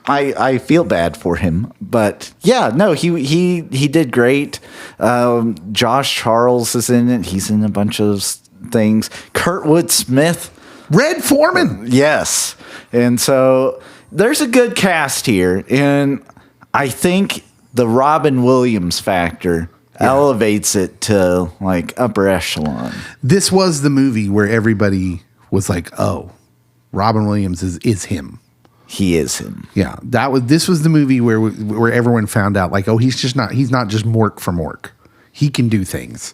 I feel bad for him, but yeah, no, he did great. Josh Charles is in it. He's in a bunch of things. Kurtwood Smith. Red Foreman. Yes. And so there's a good cast here. And I think the Robin Williams factor elevates it to like upper echelon. This was the movie where everybody was like, oh, Robin Williams is him. He is him. Yeah. This was the movie where everyone found out like, oh, he's not just Mork from Mork. He can do things.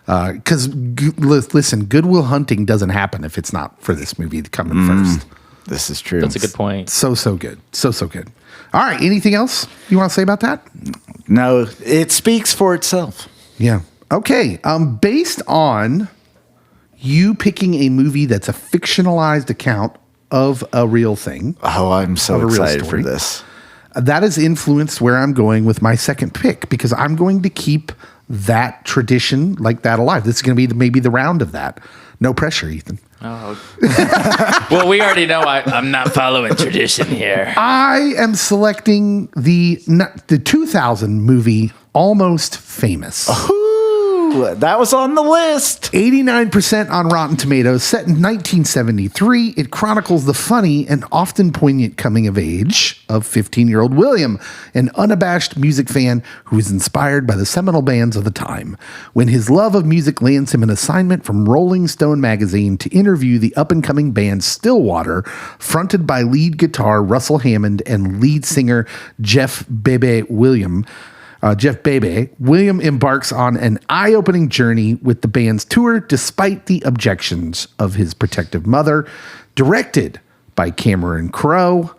Because listen, Good Will Hunting doesn't happen if it's not for this movie coming first. This is true. That's a good point. So good. So good. All right. Anything else you want to say about that? No, it speaks for itself. Yeah. Okay. Based on you picking a movie that's a fictionalized account of a real thing. Oh, I'm so excited for this. That has influenced where I'm going with my second pick because I'm going to keep that tradition like that alive. This is going to be maybe the round of that. No pressure, Ethan. Oh. Well, we already know I'm not following tradition here. I am selecting the 2000 movie Almost Famous. Ooh, that was on the list. 89% on Rotten Tomatoes, set in 1973. It chronicles the funny and often poignant coming of age of 15-year-old William, an unabashed music fan who is inspired by the seminal bands of the time. When his love of music lands him an assignment from Rolling Stone magazine to interview the up-and-coming band Stillwater, fronted by lead guitar Russell Hammond and lead singer Jeff Bebe, William embarks on an eye-opening journey with the band's tour despite the objections of his protective mother. Directed by Cameron Crowe.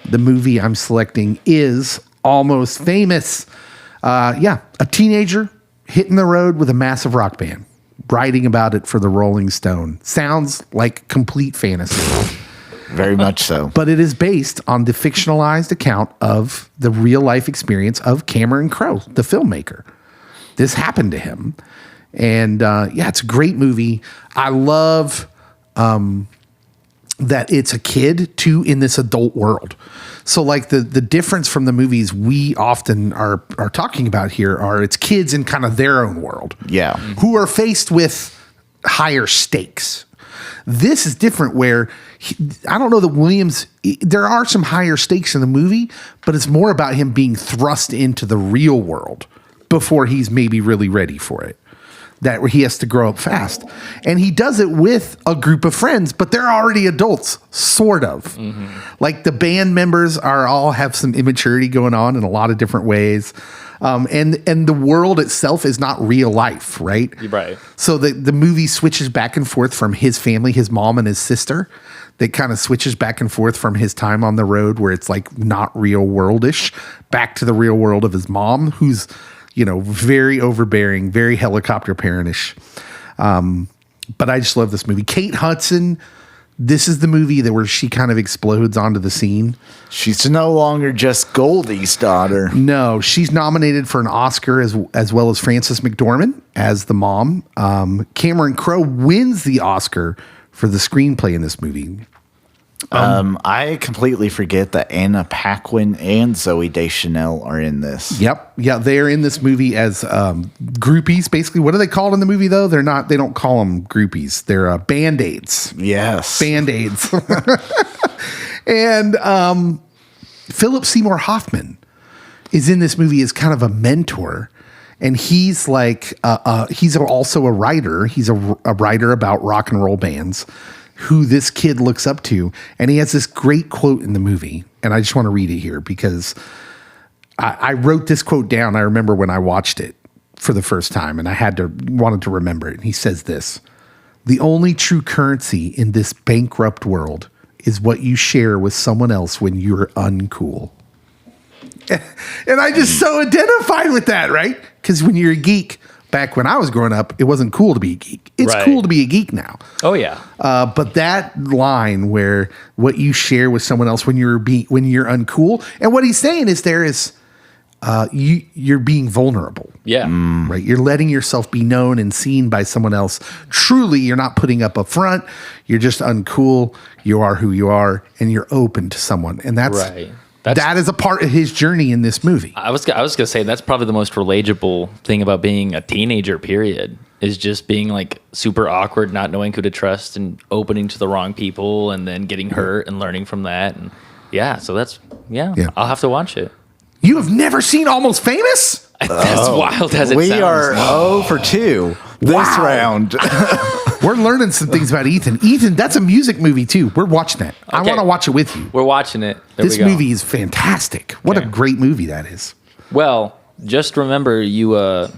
The movie I'm selecting is Almost Famous. A teenager hitting the road with a massive rock band, writing about it for the Rolling Stone. Sounds like complete fantasy. Very much so. But it is based on the fictionalized account of the real life experience of Cameron Crowe, the filmmaker. This happened to him. And it's a great movie. I love that it's a kid too in this adult world. So like the difference from the movies we often are talking about here are it's kids in kind of their own world. Yeah. Who are faced with higher stakes. This is different where I don't know that Williams, there are some higher stakes in the movie, but it's more about him being thrust into the real world before he's maybe really ready for it. That he has to grow up fast. And he does it with a group of friends, but they're already adults, sort of. Mm-hmm. Like the band members all have some immaturity going on in a lot of different ways. And the world itself is not real life, right? Right. So the movie switches back and forth from his family, his mom and his sister. That kind of switches back and forth from his time on the road where it's like not real worldish back to the real world of his mom, who's, very overbearing, very helicopter parentish. But I just love this movie. Kate Hudson, this is the movie where she kind of explodes onto the scene. She's no longer just Goldie's daughter. No, she's nominated for an Oscar as well as Frances McDormand as the mom. Cameron Crowe wins the Oscar for the screenplay in this movie. I completely forget that Anna Paquin and Zooey Deschanel are in this. Yep. Yeah, they're in this movie as groupies. Basically, what are they called in the movie, though? They don't call them groupies. They're Band-Aids. Yes. Band-Aids. And Philip Seymour Hoffman is in this movie as kind of a mentor. And he's like, he's also a writer. He's a writer about rock and roll bands who this kid looks up to. And he has this great quote in the movie. And I just want to read it here because I wrote this quote down. I remember when I watched it for the first time and I wanted to remember it. And he says this: "The only true currency in this bankrupt world is what you share with someone else when you're uncool." And I just so identified with that, right? Because when you're a geek, back when I was growing up, it wasn't cool to be a geek. It's cool to be a geek now. Oh, yeah. But that line where what you share with someone else when you're uncool, and what he's saying is you're being vulnerable. Yeah. Right? You're letting yourself be known and seen by someone else. Truly, you're not putting up a front. You're just uncool. You are who you are, and you're open to someone. And that's right. That is a part of his journey in this movie. I was going to say that's probably the most relatable thing about being a teenager, period, is just being like super awkward, not knowing who to trust and opening to the wrong people and then getting hurt and learning from that. And so that's, I'll have to watch it. You have never seen Almost Famous? As wild as it sounds. We are 0 for 2 this round. We're learning some things about Ethan. Ethan, that's a music movie too. We're watching it. I want to watch it with you. We're watching it. This movie is fantastic. What a great movie that is. Well, just remember you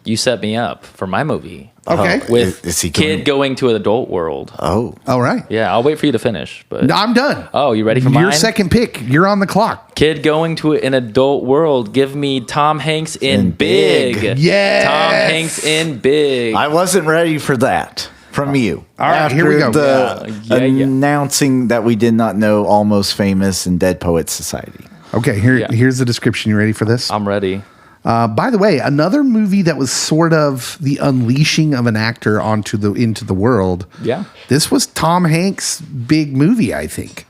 you set me up for my movie. Okay. With Is he kid going- going to an adult world. Oh. All right. Yeah, I'll wait for you to finish. But No, I'm done. Oh, you ready for Your mine? second pick. You're on the clock. Kid going to an adult world. Give me Tom Hanks in In Big. Big. Yes. Tom Hanks in Big. I wasn't ready for that from you. All right, here we go. The Yeah. announcing that we did not know Almost Famous and Dead Poets Society. Okay, Yeah. here's the description. You ready for this? I'm ready. By the way, another movie that was sort of the unleashing of an actor into the world. Yeah. This was Tom Hanks' big movie, I think.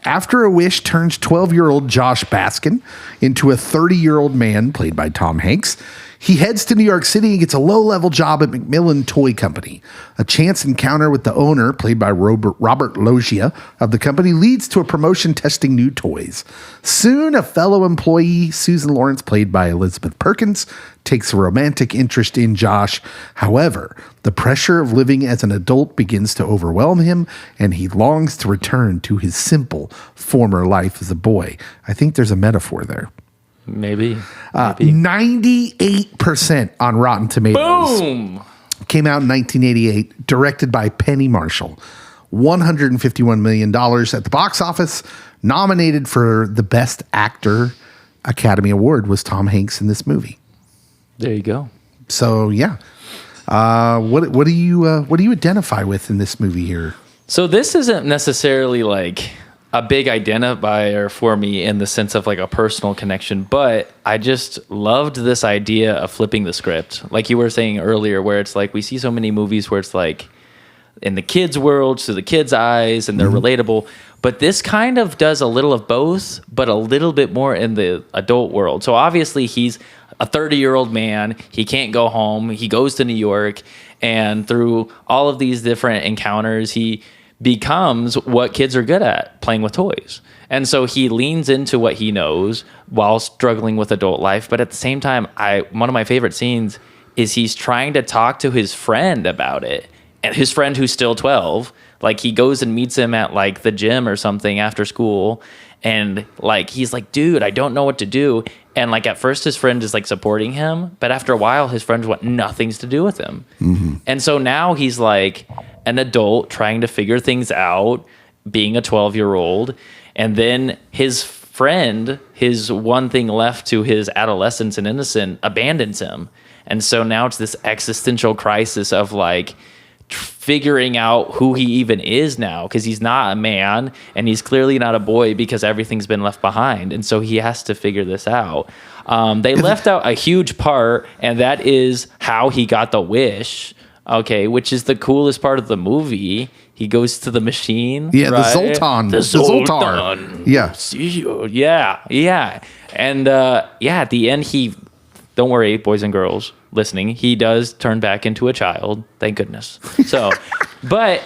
After a Wish turns 12-year-old Josh Baskin into a 30-year-old man, played by Tom Hanks. He heads to New York City and gets a low-level job at Macmillan Toy Company. A chance encounter with the owner, played by Robert Loggia, of the company leads to a promotion testing new toys. Soon, a fellow employee, Susan Lawrence, played by Elizabeth Perkins, takes a romantic interest in Josh. However, the pressure of living as an adult begins to overwhelm him, and he longs to return to his simple former life as a boy. I think there's a metaphor there. Maybe. 98% on Rotten Tomatoes. Boom. Came out in 1988, directed by Penny Marshall. $151 million at the box office. Nominated for the Best Actor Academy Award was Tom Hanks in this movie. There you go. So yeah, what do you identify with in this movie here? So this isn't necessarily like a big identifier for me in the sense of like a personal connection, but I just loved this idea of flipping the script. Like you were saying earlier, where it's like we see so many movies where it's like in the kids' world, through the kids' eyes, and they're relatable. But this kind of does a little of both, but a little bit more in the adult world. So obviously he's a 30-year-old man. He can't go home. He goes to New York, and through all of these different encounters, he becomes what kids are good at, playing with toys. And so he leans into what he knows while struggling with adult life. But at the same time, one of my favorite scenes is he's trying to talk to his friend about it. And his friend who's still 12, like he goes and meets him at like the gym or something after school. And like, he's like, dude, I don't know what to do. And like at first his friend is like supporting him, but after a while his friends want nothing to do with him. And so now he's like an adult trying to figure things out, being a 12-year-old. And then his friend, his one thing left to his adolescence and innocence, abandons him. And so now it's this existential crisis of like figuring out who he even is now, because he's not a man and he's clearly not a boy because everything's been left behind. And so he has to figure this out. They left out a huge part, and that is how he got the wish. Okay, which is the coolest part of the movie. He goes to the machine. Yeah, right? the Zoltar. Yeah. Yeah. And at the end, don't worry, boys and girls listening, he does turn back into a child. Thank goodness. So, but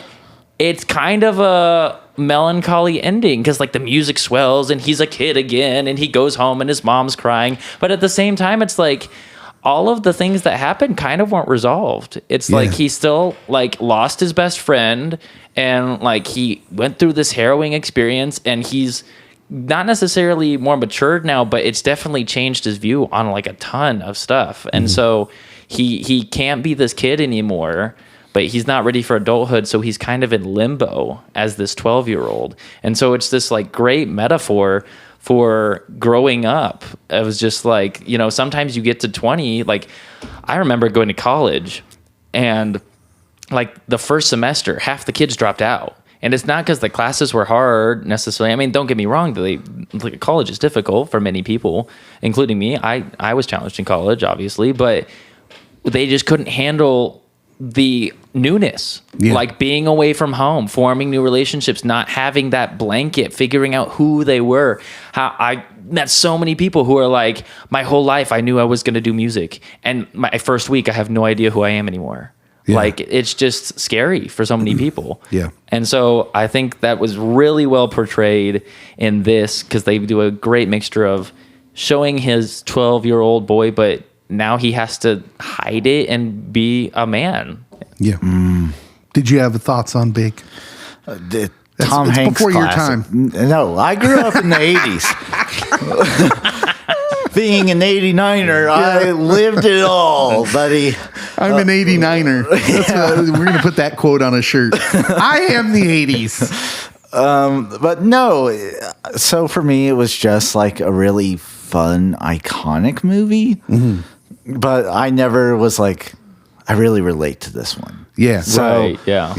it's kind of a melancholy ending because like the music swells and he's a kid again and he goes home and his mom's crying. But at the same time, it's like all of the things that happened kind of weren't resolved. It's like he still like lost his best friend, and like he went through this harrowing experience, and he's not necessarily more matured now, but it's definitely changed his view on like a ton of stuff. And so he can't be this kid anymore, but he's not ready for adulthood. So he's kind of in limbo as this 12-year-old. And so it's this like great metaphor for growing up. It was just like, you know, sometimes you get to 20, like I remember going to college and like the first semester, half the kids dropped out. And it's not because the classes were hard necessarily. I mean, don't get me wrong. College is difficult for many people, including me. I was challenged in college, obviously, but they just couldn't handle the newness, like being away from home, forming new relationships, not having that blanket, figuring out who they were. How I met so many people who are like, my whole life I knew I was going to do music, and my first week I have no idea who I am anymore. Like it's just scary for so many people. And so I think that was really well portrayed in this, because they do a great mixture of showing his 12-year-old boy, but now he has to hide it and be a man. Did you have thoughts on Big? Tom it's Hanks before classic. your time. No, I grew up in the 80s. being an 89er, I lived it all, buddy. I'm an 89er. We're going to put that quote on a shirt. I am the 80s. But no, so for me, it was just like a really fun, iconic movie. Mm-hmm. But I never was like, I really relate to this one. Yeah. So, Right, yeah.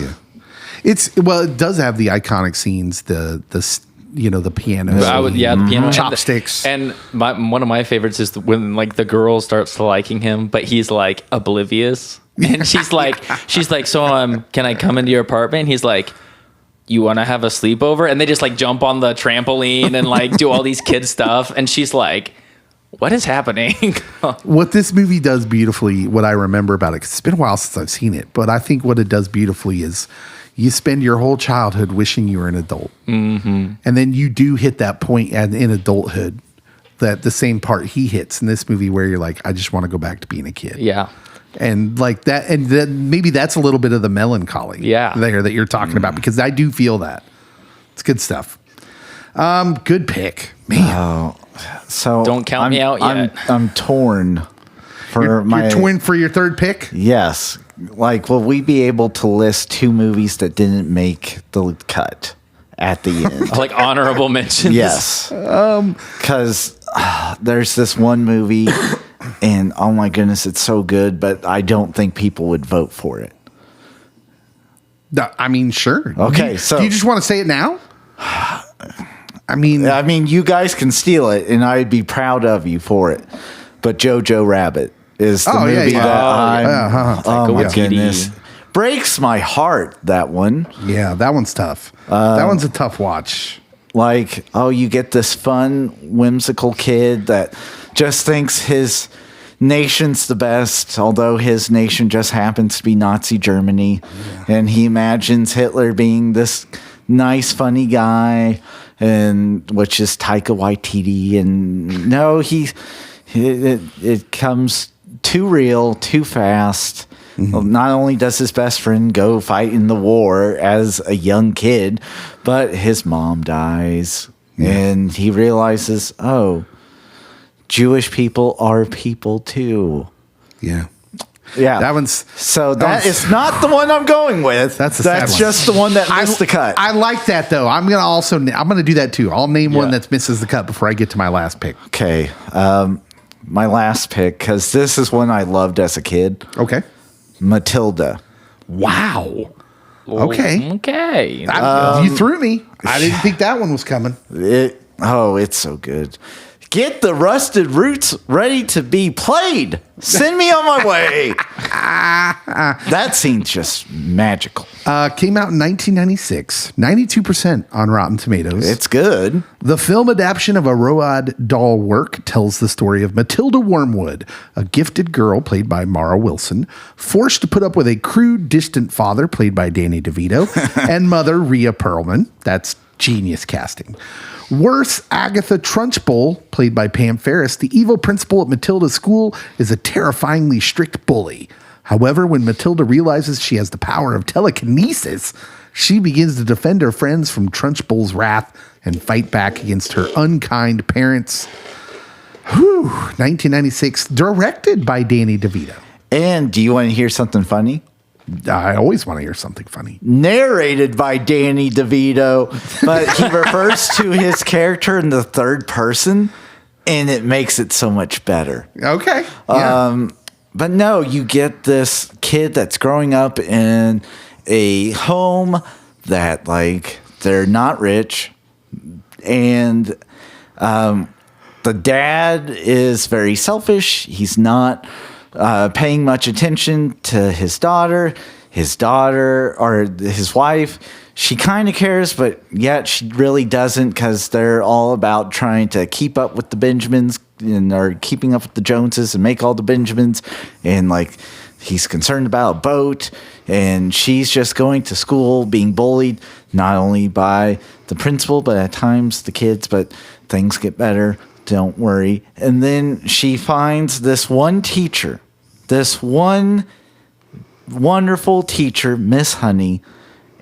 It does have the iconic scenes, the piano. The piano chopsticks. And one of my favorites is when like the girl starts liking him, but he's like oblivious, and she's like, so can I come into your apartment? And he's like, you want to have a sleepover? And they just like jump on the trampoline and like do all these kid stuff, and she's like, what is happening? What this movie does beautifully, what I remember about it, 'cause it's been a while since I've seen it, but I think what it does beautifully is you spend your whole childhood wishing you were an adult. Mm-hmm. And then you do hit that point in adulthood, that the same part he hits in this movie where you're like, I just want to go back to being a kid. Yeah. And like that, and then maybe that's a little bit of the melancholy there that you're talking about, because I do feel that. It's good stuff. Good pick. Man. So Don't count me out yet. I'm torn for You're torn for your third pick? Yes. Like, will we be able to list 2 movies that didn't make the cut at the end? Like honorable mentions. Yes. Because there's this one movie, and oh my goodness, it's so good, but I don't think people would vote for it. I mean, sure. Okay, do you just want to say it now? I mean, you guys can steal it, and I'd be proud of you for it. But Jojo Rabbit is the movie that oh my goodness. Breaks my heart, that one. Yeah, that one's tough. That one's a tough watch. Like, you get this fun, whimsical kid that just thinks his nation's the best, although his nation just happens to be Nazi Germany. Yeah. And he imagines Hitler being this nice, funny guy, and which is Taika Waititi. And no, it comes too real, too fast. Mm-hmm. Well, not only does his best friend go fight in the war as a young kid, but his mom dies. Yeah. And he realizes, Jewish people are people too. Yeah. Yeah. That is not the one I'm going with. That's just the one that missed the cut. I like that though. I'm gonna do that too. I'll name one that misses the cut before I get to my last pick. Okay. My last pick, because this is one I loved as a kid. Okay. Matilda. Wow. Okay. Okay. You threw me. I didn't think that one was coming. It's so good. Get the Rusted Roots ready to be played. Send me on my way. That scene's just magical. Came out in 1996. 92% on Rotten Tomatoes. It's good. The film adaptation of a Roald Dahl work tells the story of Matilda Wormwood, a gifted girl played by Mara Wilson, forced to put up with a crude, distant father played by Danny DeVito, and mother Rhea Perlman. That's genius casting. Worse, Agatha Trunchbull, played by Pam Ferris, the evil principal at Matilda's school, is a terrifyingly strict bully. However, when Matilda realizes she has the power of telekinesis, she begins to defend her friends from Trunchbull's wrath and fight back against her unkind parents. 1996, directed by Danny DeVito. And do you want to hear something funny? I always want to hear something funny. Narrated by Danny DeVito, but he refers to his character in the third person, and it makes it so much better. Okay. Yeah. But no, you get this kid that's growing up in a home that, like, they're not rich, and the dad is very selfish. He's not paying much attention to his daughter. His daughter, or his wife, she kind of cares, but yet she really doesn't, because they're all about trying to keep up with the Benjamins and are keeping up with the Joneses and make all the Benjamins. And like, he's concerned about a boat, and she's just going to school being bullied, not only by the principal, but at times the kids, but things get better. Don't worry. And then she finds this one teacher, this one wonderful teacher, Miss Honey,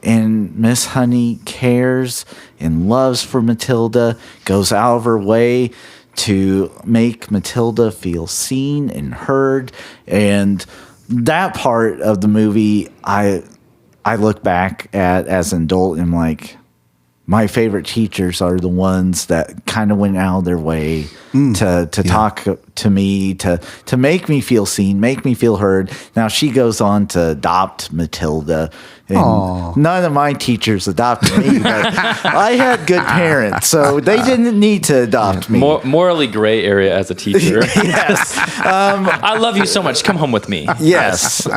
and Miss Honey cares and loves for Matilda, goes out of her way to make Matilda feel seen and heard. And that part of the movie, I look back at as an adult and I'm like, my favorite teachers are the ones that kind of went out of their way to talk to me, to make me feel seen, make me feel heard. Now she goes on to adopt Matilda. And none of my teachers adopted me, but I had good parents, so they didn't need to adopt me. Morally gray area as a teacher. Yes. I love you so much. Come home with me. Yes.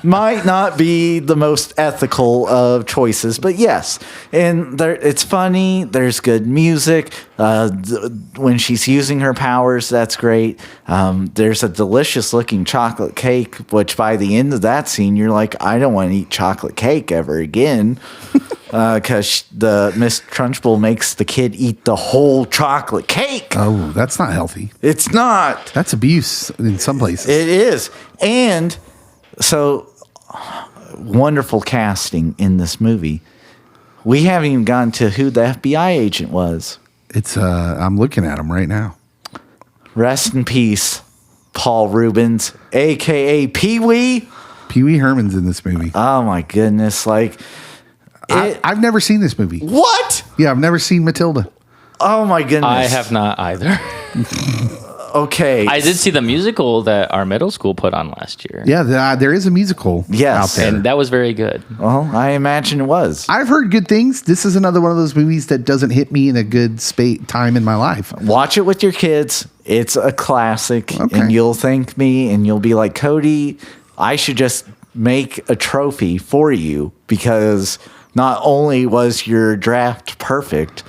Might not be the most ethical of choices, but yes. And it's funny. There's good music. When she's using her powers, that's great. There's a delicious looking chocolate cake, which by the end of that scene, you're like, I don't want to eat chocolate cake ever again. Because the Miss Trunchbull makes the kid eat the whole chocolate cake. Oh, that's not healthy. It's not. That's abuse in some places. It is. And so wonderful casting in this movie. We haven't even gotten to who the FBI agent was. It's I'm looking at him right now. Rest in peace, Paul Rubens, aka Pee-wee. Pee-wee Herman's in this movie. Oh my goodness! Like, I've never seen this movie. What? Yeah, I've never seen Matilda. Oh my goodness! I have not either. Okay, I did see the musical that our middle school put on last year. Yeah, there is a musical Yes. out there. And that was very good. Well, I imagine it was. I've heard good things. This is another one of those movies that doesn't hit me in a good time in my life. Watch it with your kids. It's a classic, Okay. and you'll thank me, and you'll be like, Cody, I should just make a trophy for you because not only was your draft perfect,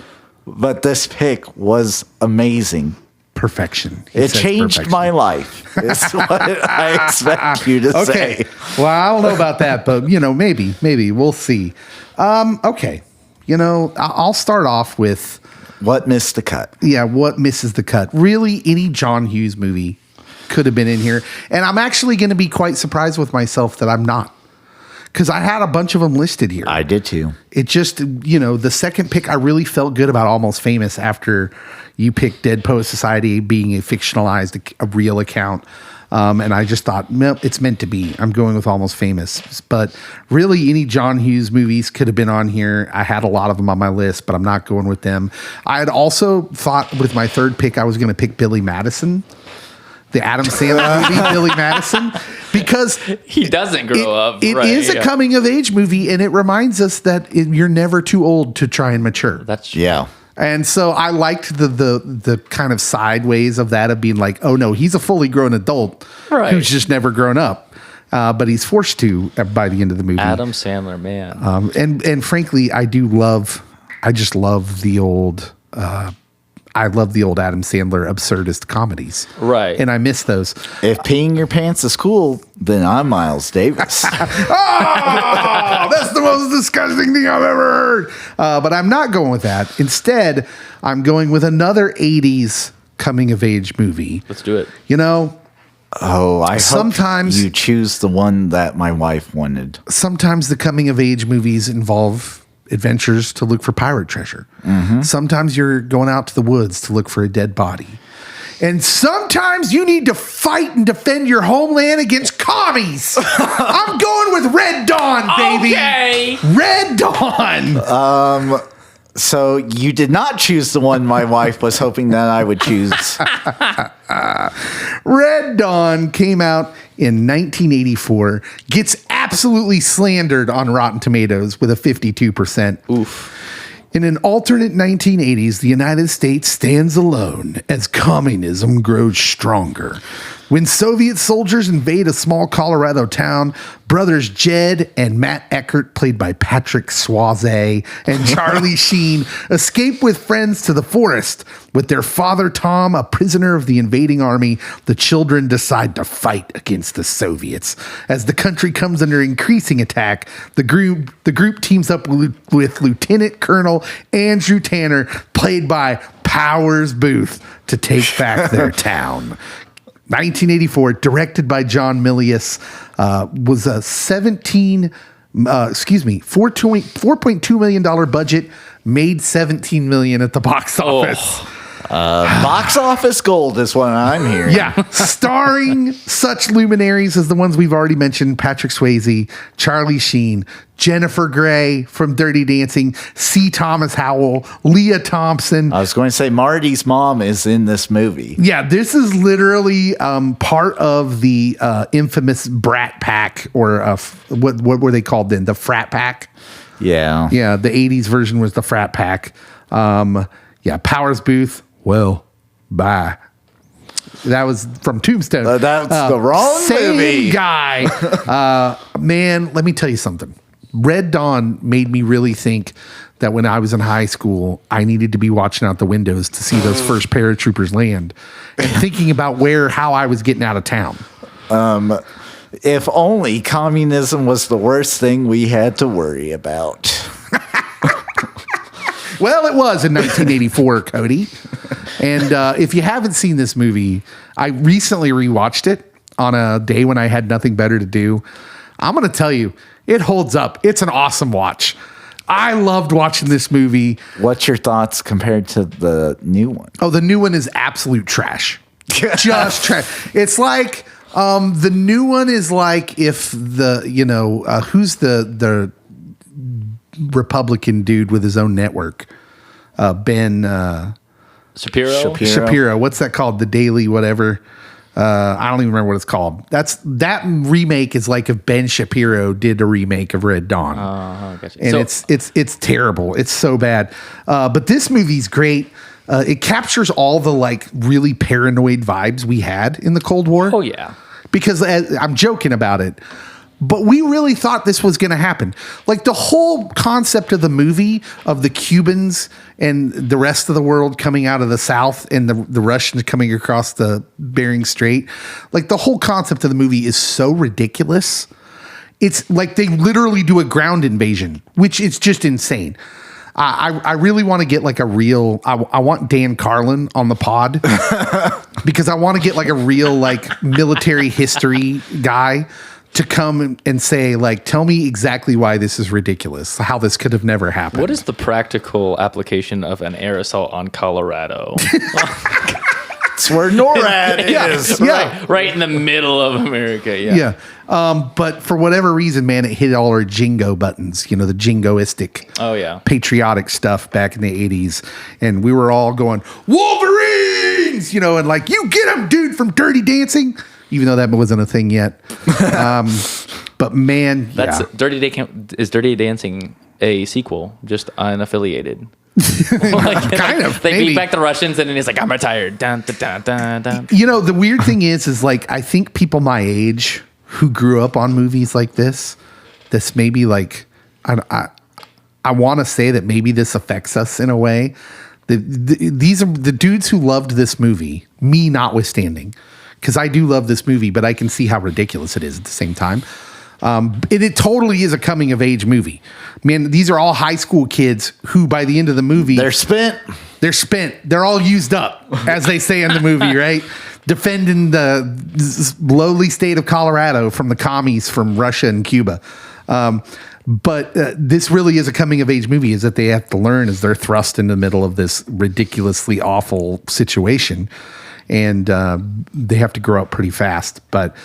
but this pick was amazing. Perfection. It changed my life. Is what I expect you to Okay. say. Well, I don't know about that, but maybe we'll see. Okay. I'll start off with What missed the cut? what misses the cut. Really, any John Hughes movie could have been in here, and I'm actually going to be quite surprised with myself that I'm not, because I had a bunch of them listed here. I did too. It just, the second pick, I really felt good about Almost Famous after you picked Dead Poet Society being a fictionalized, a real account. And I just thought, nope, it's meant to be. I'm going with Almost Famous. But really, any John Hughes movies could have been on here. I had a lot of them on my list, but I'm not going with them. I had also thought with my third pick, I was going to pick Billy Madison. The Adam Sandler movie, Billy Madison, because He doesn't grow up. It right, is a coming of age movie, and it reminds us that you're never too old to try and mature. That's true. Yeah. And so I liked the kind of sideways of that, of being like, oh no, he's a fully grown adult Right. who's just never grown up, but he's forced to by the end of the movie. Adam Sandler, man. And frankly, I just love the old. I love the old Adam Sandler absurdist comedies. Right. And I miss those. If peeing your pants is cool, then I'm Miles Davis. Oh, that's the most disgusting thing I've ever heard. But I'm not going with that. Instead, I'm going with another 80s coming of age movie. Let's do it. Oh, I Sometimes- hope you choose the one that my wife wanted. Sometimes the coming of age movies involve adventures to look for pirate treasure. Sometimes you're going out to the woods to look for a dead body. And sometimes you need to fight and defend your homeland against commies. I'm going with Red Dawn, baby. Okay. Red Dawn. So you did not choose the one my wife was hoping that I would choose. Red Dawn came out in 1984, gets absolutely slandered on Rotten Tomatoes with a 52%. Oof. In an alternate 1980s, the United States stands alone as communism grows stronger. When Soviet soldiers invade a small Colorado town, brothers Jed and Matt Eckert, played by Patrick Swayze, and Charlie Sheen, escape with friends to the forest. With their father Tom a prisoner of the invading army, the children decide to fight against the Soviets. As the country comes under increasing attack, the group teams up with Lieutenant Colonel Andrew Tanner, played by Powers Booth, to take back their town. 1984, directed by John Milius, was a $4.2 million budget, made $17 million at the box office. Box office gold is what I'm hearing. Yeah, starring such luminaries as the ones we've already mentioned: Patrick Swayze, Charlie Sheen, Jennifer Grey from Dirty Dancing, C. Thomas Howell, Leah Thompson. I was going to say Marty's mom is in this movie. Yeah, this is literally part of the infamous Brat Pack, or what were they called then? The Frat Pack. Yeah. Yeah, the 80s version was the Frat Pack. Yeah, Powers Booth. Well, bye. That was from Tombstone. That's the wrong same movie. guy. Man, let me tell you something. Red Dawn made me really think that when I was in high school, I needed to be watching out the windows to see those first paratroopers land and thinking about how I was getting out of town. If only communism was the worst thing we had to worry about. Well, it was in 1984, Cody. And if you haven't seen this movie, I recently rewatched it on a day when I had nothing better to do. I'm going to tell you, it holds up. It's an awesome watch. I loved watching this movie. What's your thoughts compared to the new one? Oh, the new one is absolute trash. Just trash. It's like the new one is like if who's the Republican dude with his own network? Ben Shapiro. What's that called? The Daily whatever. I don't even remember what it's called. That remake is like if Ben Shapiro did a remake of Red Dawn. Gotcha. And So- it's terrible. It's so bad. But this movie's great. It captures all the like really paranoid vibes we had in the Cold War. Oh yeah. Because I'm joking about it, but we really thought this was going to happen. Like the whole concept of the movie of the Cubans and the rest of the world coming out of the South and the Russians coming across the Bering Strait. Like the whole concept of the movie is so ridiculous. It's like they literally do a ground invasion, which is just insane. I really want to get like a real, I want Dan Carlin on the pod because I want to get like a real like military history guy to come and say like, tell me exactly why this is ridiculous, how this could have never happened. What is the practical application of an air assault on Colorado? That's where NORAD is. Yeah. Right in the middle of America. Yeah. Yeah. But for whatever reason, man, it hit all our jingo buttons, the jingoistic, Oh yeah. patriotic stuff back in the 80s. And we were all going, Wolverines, and like, you get them, dude, from Dirty Dancing, even though that wasn't a thing yet. But man, That's yeah. Dirty Dancing a sequel, just unaffiliated? Kind of. They maybe. beat back the Russians, and then he's like, "I'm retired." Dun, dun, dun, dun, dun. The weird thing is like, I think people my age who grew up on movies like this maybe like, I want to say that maybe this affects us in a way. These are the dudes who loved this movie, me notwithstanding, because I do love this movie, but I can see how ridiculous it is at the same time. It totally is a coming of age movie. Man, these are all high school kids who by the end of the movie, They're spent. They're all used up, as they say in the movie, right? Defending the lowly state of Colorado from the commies from Russia and Cuba. But this really is a coming of age movie, is that they have to learn as they're thrust in the middle of this ridiculously awful situation. And they have to grow up pretty fast. But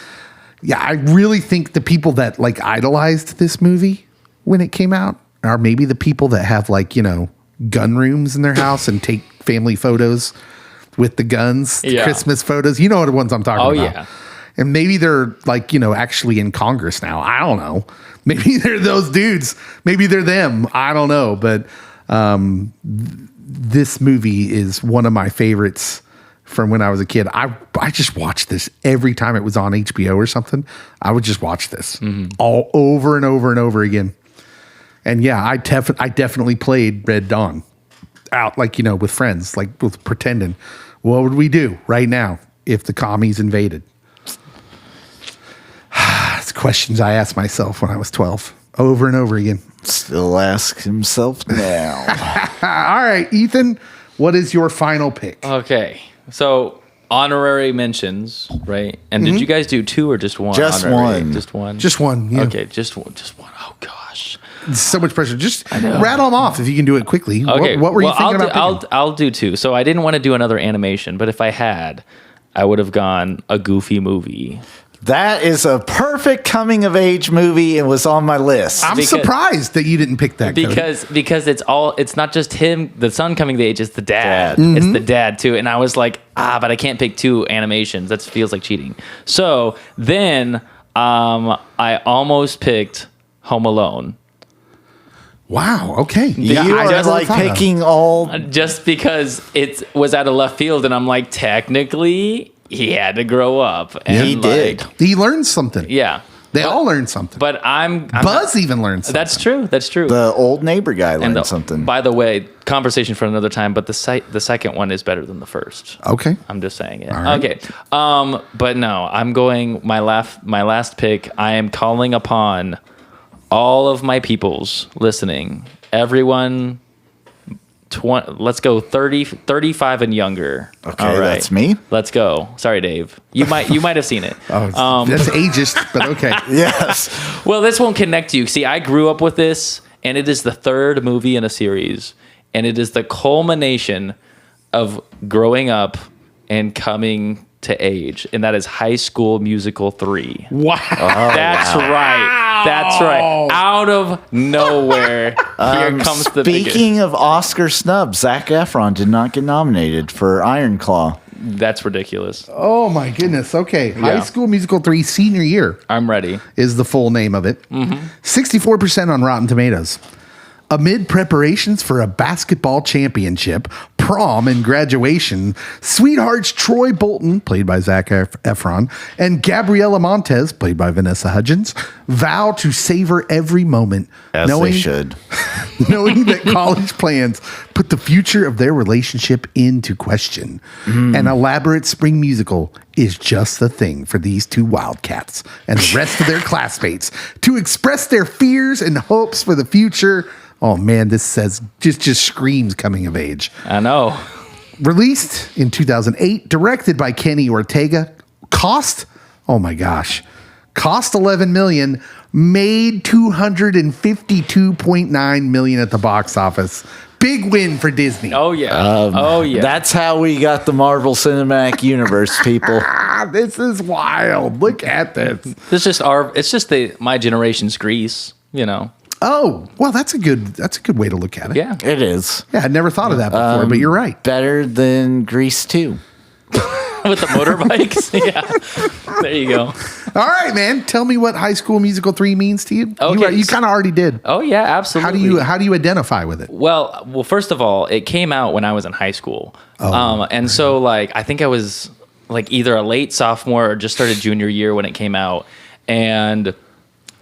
yeah, I really think the people that like idolized this movie when it came out are maybe the people that have like, gun rooms in their house and take family photos with the guns, Yeah. Christmas photos. You know the ones I'm talking about. Yeah. And maybe they're like, actually in Congress now. I don't know. Maybe they're those dudes. Maybe they're them. I don't know. But this movie is one of my favorites from when I was a kid. I just watched this every time it was on HBO or something. I would just watch this all over and over and over again. And yeah, I definitely played Red Dawn out like, with friends, like with pretending. What would we do right now if the commies invaded? It's questions I asked myself when I was 12 over and over again. Still ask himself now. All right, Ethan, what is your final pick? Okay, so honorary mentions, right? And did you guys do two or just one? Just honorary? one. Just one. Just one. Yeah. Okay, just one. Oh gosh. So much pressure. Just rattle them off if you can do it quickly. Okay. What were you thinking about? I'll do two. So I didn't want to do another animation, but if I had, I would have gone a Goofy movie. That is a perfect coming of age movie and was on my list. I'm surprised that you didn't pick that. Because it's not just him, the son coming of age, it's the dad. Mm-hmm. It's the dad too. And I was like, but I can't pick two animations. That feels like cheating. So then I almost picked Home Alone. Wow. Okay. Yeah, you are like picking all just because it was out of left field, and I'm like, technically, he had to grow up. And he did. He learned something. Yeah. They all learned something. But Buzz even learned something. That's true. The old neighbor guy learned something. By the way, conversation for another time, but the second one is better than the first. Okay. I'm just saying it. Right. Okay. But no, I'm going my last pick. I am calling upon all of my peoples listening. Everyone, let's go 35 and younger. Okay, all right. That's me. Let's go. Sorry, Dave. You might have seen it. That's ageist, but okay. Yes. Well, this won't connect you. See, I grew up with this, and it is the third movie in a series, and it is the culmination of growing up and coming to age, and that is High School Musical 3. Wow. That's right. That's right. Out of nowhere, here comes the Speaking of Oscar snubs, Zac Efron did not get nominated for Iron Claw. That's ridiculous. Oh my goodness. Okay. High School Musical 3 senior year. I'm ready. Is the full name of it. 64% on Rotten Tomatoes. Amid preparations for a basketball championship, prom, and graduation, sweethearts Troy Bolton, played by Zac Efron, and Gabriela Montez, played by Vanessa Hudgens, vow to savor every moment, As they should. knowing that college plans put the future of their relationship into question. An elaborate spring musical is just the thing for these two wildcats and the rest of their classmates to express their fears and hopes for the future. Oh man, this just screams coming of age. I know. Released in 2008, directed by Kenny Ortega. Cost, oh my gosh, cost $11 million, made $252.9 million at the box office. Big win for Disney. Oh yeah. That's how we got the Marvel Cinematic Universe, people. This is wild. Look at this. It's just my generation's Grease, you know. Oh, well, that's a good way to look at it. Yeah. It is. Yeah, I'd never thought of that before, but you're right. Better than Grease 2. With the motorbikes. Yeah. There you go. All right, man. Tell me what High School Musical 3 means to you. Okay. You kind of already did. Oh yeah, absolutely. How do you identify with it? Well, first of all, it came out when I was in high school. So like I think I was like either a late sophomore or just started junior year when it came out. And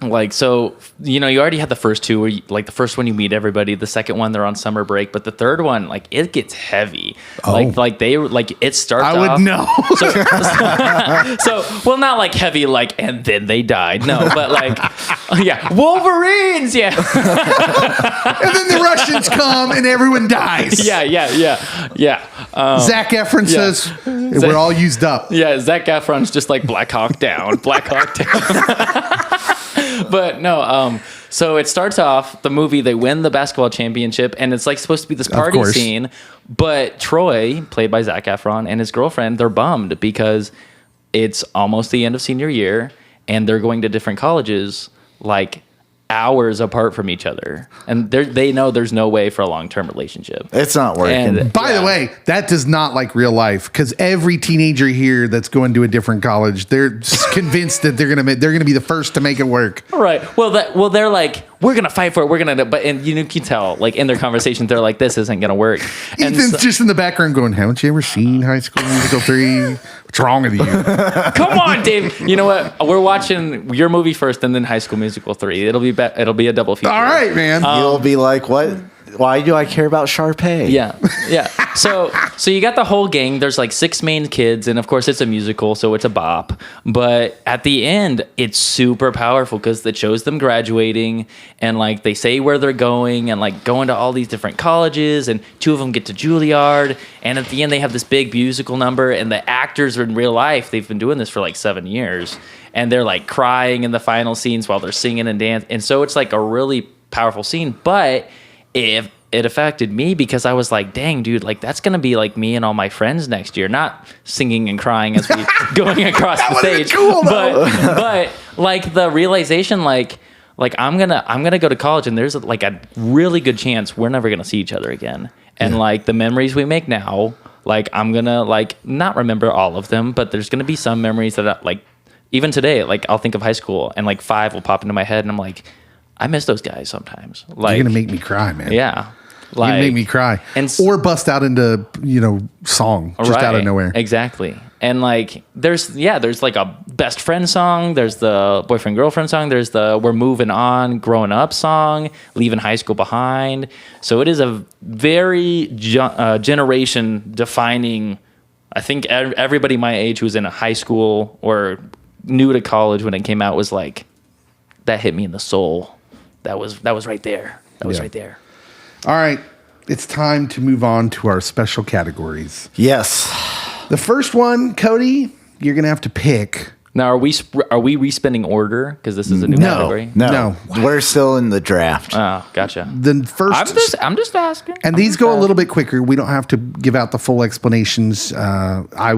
like, so, you know, you already had the first two, where like the first one you meet everybody, the second one they're on summer break, but the third one, like it gets heavy. Like it starts I would know. So, well, not like heavy, like, and then they died. No, but like, yeah, Wolverines. Yeah. And then the Russians come and everyone dies. Yeah. Zac Efron says, we're all used up. Yeah, Zac Efron's just like Black Hawk Down. But no, so it starts off the movie. They win the basketball championship, and it's like supposed to be this party scene. But Troy, played by Zac Efron, and his girlfriend, they're bummed because it's almost the end of senior year, and they're going to different colleges, like hours apart from each other, and they know there's no way for a long-term relationship. It's not working. And, By the way, that does not like real life, because every teenager here that's going to a different college, they're convinced that they're gonna be the first to make it work. Right. Well, they're like, we're gonna fight for it. We're gonna, and you can tell, like in their conversation, they're like, this isn't gonna work. And Ethan's just in the background going, haven't you ever seen High School Musical 3? What's wrong with you? Come on, Dave. You know what? We're watching your movie first, and then High School Musical 3. It'll be a double feature. All right, man. You'll be like, what? Why do I care about Sharpay? Yeah. So you got the whole gang. There's like 6 main kids, and of course it's a musical, so it's a bop. But at the end, it's super powerful because it shows them graduating, and like they say where they're going, and like going to all these different colleges, and 2 of them get to Juilliard, and at the end they have this big musical number, and the actors are in real life. They've been doing this for like 7 years, and they're like crying in the final scenes while they're singing and dancing, and so it's like a really powerful scene. But if it affected me because I was like, dang, dude, like that's gonna be like me and all my friends next year, not singing and crying as we going across the stage. Cool, but like the realization, like I'm gonna go to college and there's like a really good chance we're never gonna see each other again. And like the memories we make now, like I'm gonna like not remember all of them, but there's gonna be some memories that like even today, like I'll think of high school and like 5 will pop into my head and I'm like, I miss those guys sometimes. Like You're gonna make me cry, man. yeah. You're gonna make me cry, or bust out into song just out of nowhere. Exactly, and like there's like a best friend song. There's the boyfriend girlfriend song. There's the we're moving on, growing up song, leaving high school behind. So it is a very generation defining. I think everybody my age who's in a high school or new to college when it came out was like that hit me in the soul. That was right there. That was right there. All right, it's time to move on to our special categories. Yes. The first one, Cody, you're going to have to pick. Now, are we respinning order because this is a new category? No. We're still in the draft. Oh, gotcha. The first, I'm just asking. and these go a little bit quicker. We don't have to give out the full explanations. I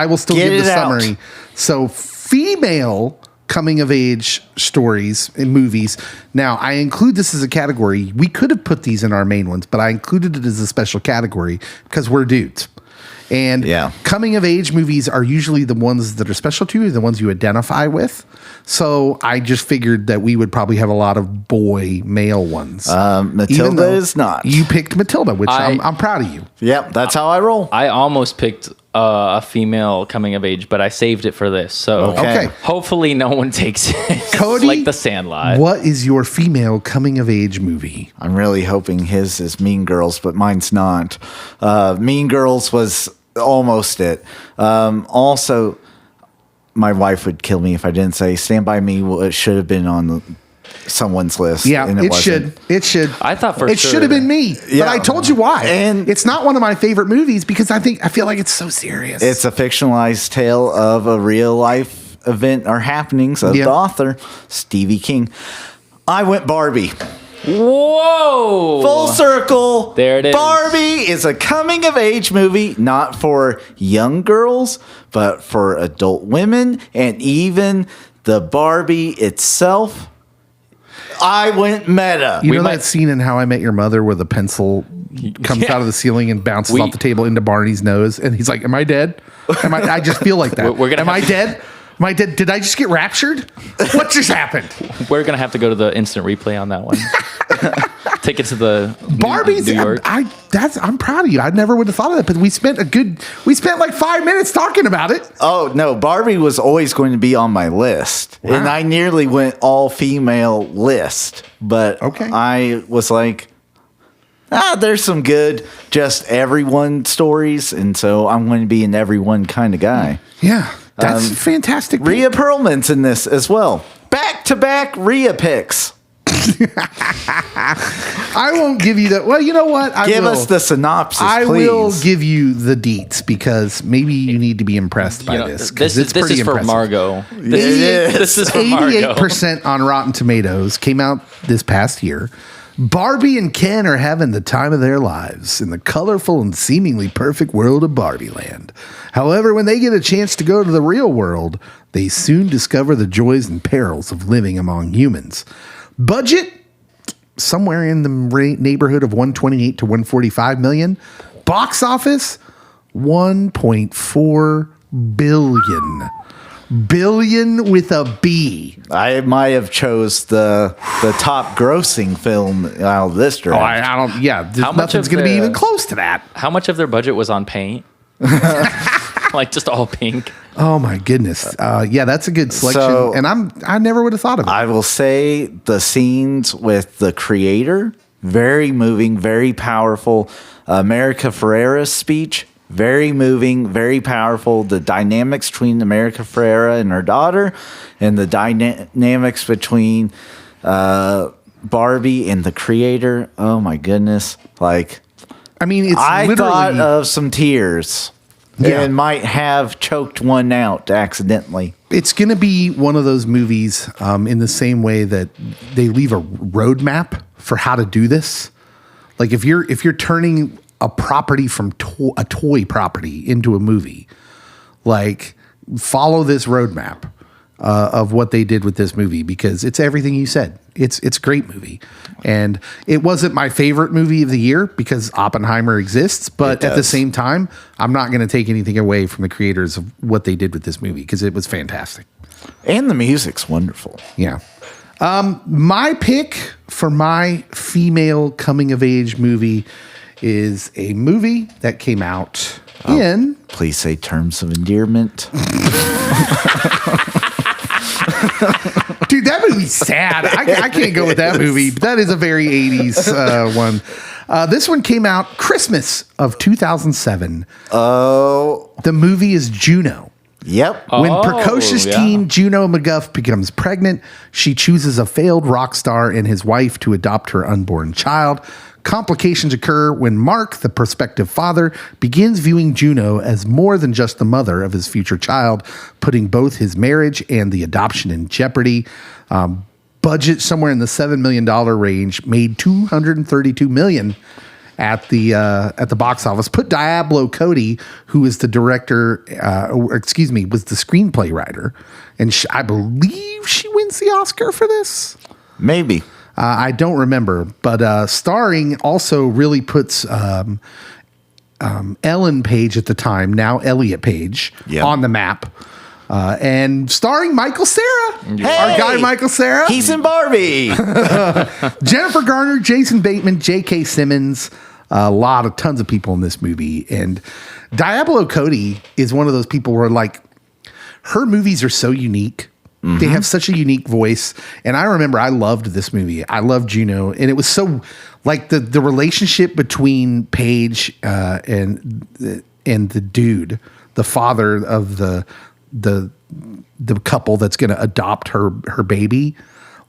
will still Get give the it out. summary. So, female coming of age stories in movies. Now, I include this as a category. We could have put these in our main ones, but I included it as a special category because we're dudes. And coming of age movies are usually the ones that are special to you, the ones you identify with. So I just figured that we would probably have a lot of male ones. Matilda is not. You picked Matilda, which I'm proud of you. Yep, that's how I roll. I almost picked a female coming of age, but I saved it for this. So Okay. hopefully no one takes it. Cody, like The Sandlot. What is your female coming of age movie? I'm really hoping his is Mean Girls, but mine's not. Mean Girls was almost it. Also, my wife would kill me if I didn't say Stand By Me. It should have been on someone's list. Yeah, and it wasn't. should. It should. I thought for it sure. should have been me. Yeah. But I told you why. And it's not one of my favorite movies because I feel like it's so serious. It's a fictionalized tale of a real life event or happenings of the author, Stevie King. I went Barbie. Whoa! Full circle. There it is. Barbie is a coming of age movie, not for young girls, but for adult women and even the Barbie itself. I went meta. You know that scene in How I Met Your Mother where the pencil comes out of the ceiling and bounces off the table into Barney's nose, and he's like, "Am I dead? I just feel like that. We're gonna Am I dead? Am I dead? Did I just get raptured? What just happened?" We're gonna have to go to the instant replay on that one. Take it to the Barbie's. New York. I'm proud of you. I never would have thought of that, but we spent like 5 minutes talking about it. Oh no, Barbie was always going to be on my list, and I nearly went all female list, but I was like, there's some good just everyone stories, and so I'm going to be an everyone kind of guy. Yeah, that's fantastic. Rhea Perlman's in this as well. Back-to-back Rhea picks. I won't give you that. Well, you know what? Give us the synopsis, please. I will give you the deets because maybe you need to be impressed by this. This is for impressive. Margot. This is for Margot. 88% on Rotten Tomatoes came out this past year. Barbie and Ken are having the time of their lives in the colorful and seemingly perfect world of Barbie Land. However, when they get a chance to go to the real world, they soon discover the joys and perils of living among humans. Budget? Somewhere in the neighborhood of 128 to 145 million. Box office? 1.4 billion. Billion with a B. I might have chose the top grossing film out of this draft. I don't. Yeah, How much nothing's of going to be the- even close to that. How much of their budget was on paint? Like just all pink. Oh my goodness. Yeah, that's a good selection. So- And I never would have thought of it. I will say the scenes with the creator, very moving, very powerful. America Ferrera's speech, very moving, very powerful. The dynamics between America Ferrera and her daughter, and the dynamics between Barbie and the creator. Oh my goodness. Like, I mean, it's I literally. thought of some tears. Yeah. and might have choked one out accidentally. It's going to be one of those movies in the same way that they leave a roadmap for how to do this. Like if you're turning a property from a toy property into a movie, like follow this roadmap of what they did with this movie, because it's everything you said. It's a great movie, and it wasn't my favorite movie of the year because Oppenheimer exists. But at the same time, I'm not going to take anything away from the creators of what they did with this movie because it was fantastic. And the music's wonderful. Yeah. My pick for my female coming of age movie is a movie that came out in. Please say Terms of Endearment. Dude, that movie's sad. I can't go with that movie. But that is a very 80s one. This one came out Christmas of 2007. Oh. The movie is Juno. Yep. When precocious teen Juno McGuff becomes pregnant, she chooses a failed rock star and his wife to adopt her unborn child. Complications occur when Mark, the prospective father, begins viewing Juno as more than just the mother of his future child, putting both his marriage and the adoption in jeopardy. Budget somewhere in the $7 million range, made $232 million at the box office. Put Diablo Cody, who is the director, was the screenplay writer, and I believe she wins the Oscar for this. Maybe. I don't remember, but starring also really puts Ellen Page at the time, now Elliot Page, on the map. And starring Michael Cera, our guy Michael Cera. He's in Barbie. Jennifer Garner, Jason Bateman, J.K. Simmons, tons of people in this movie. And Diablo Cody is one of those people where like her movies are so unique. Mm-hmm. They have such a unique voice. And I remember I loved this movie. I loved Juno. And it was so like the relationship between Paige and the dude, the father of the couple that's going to adopt her baby,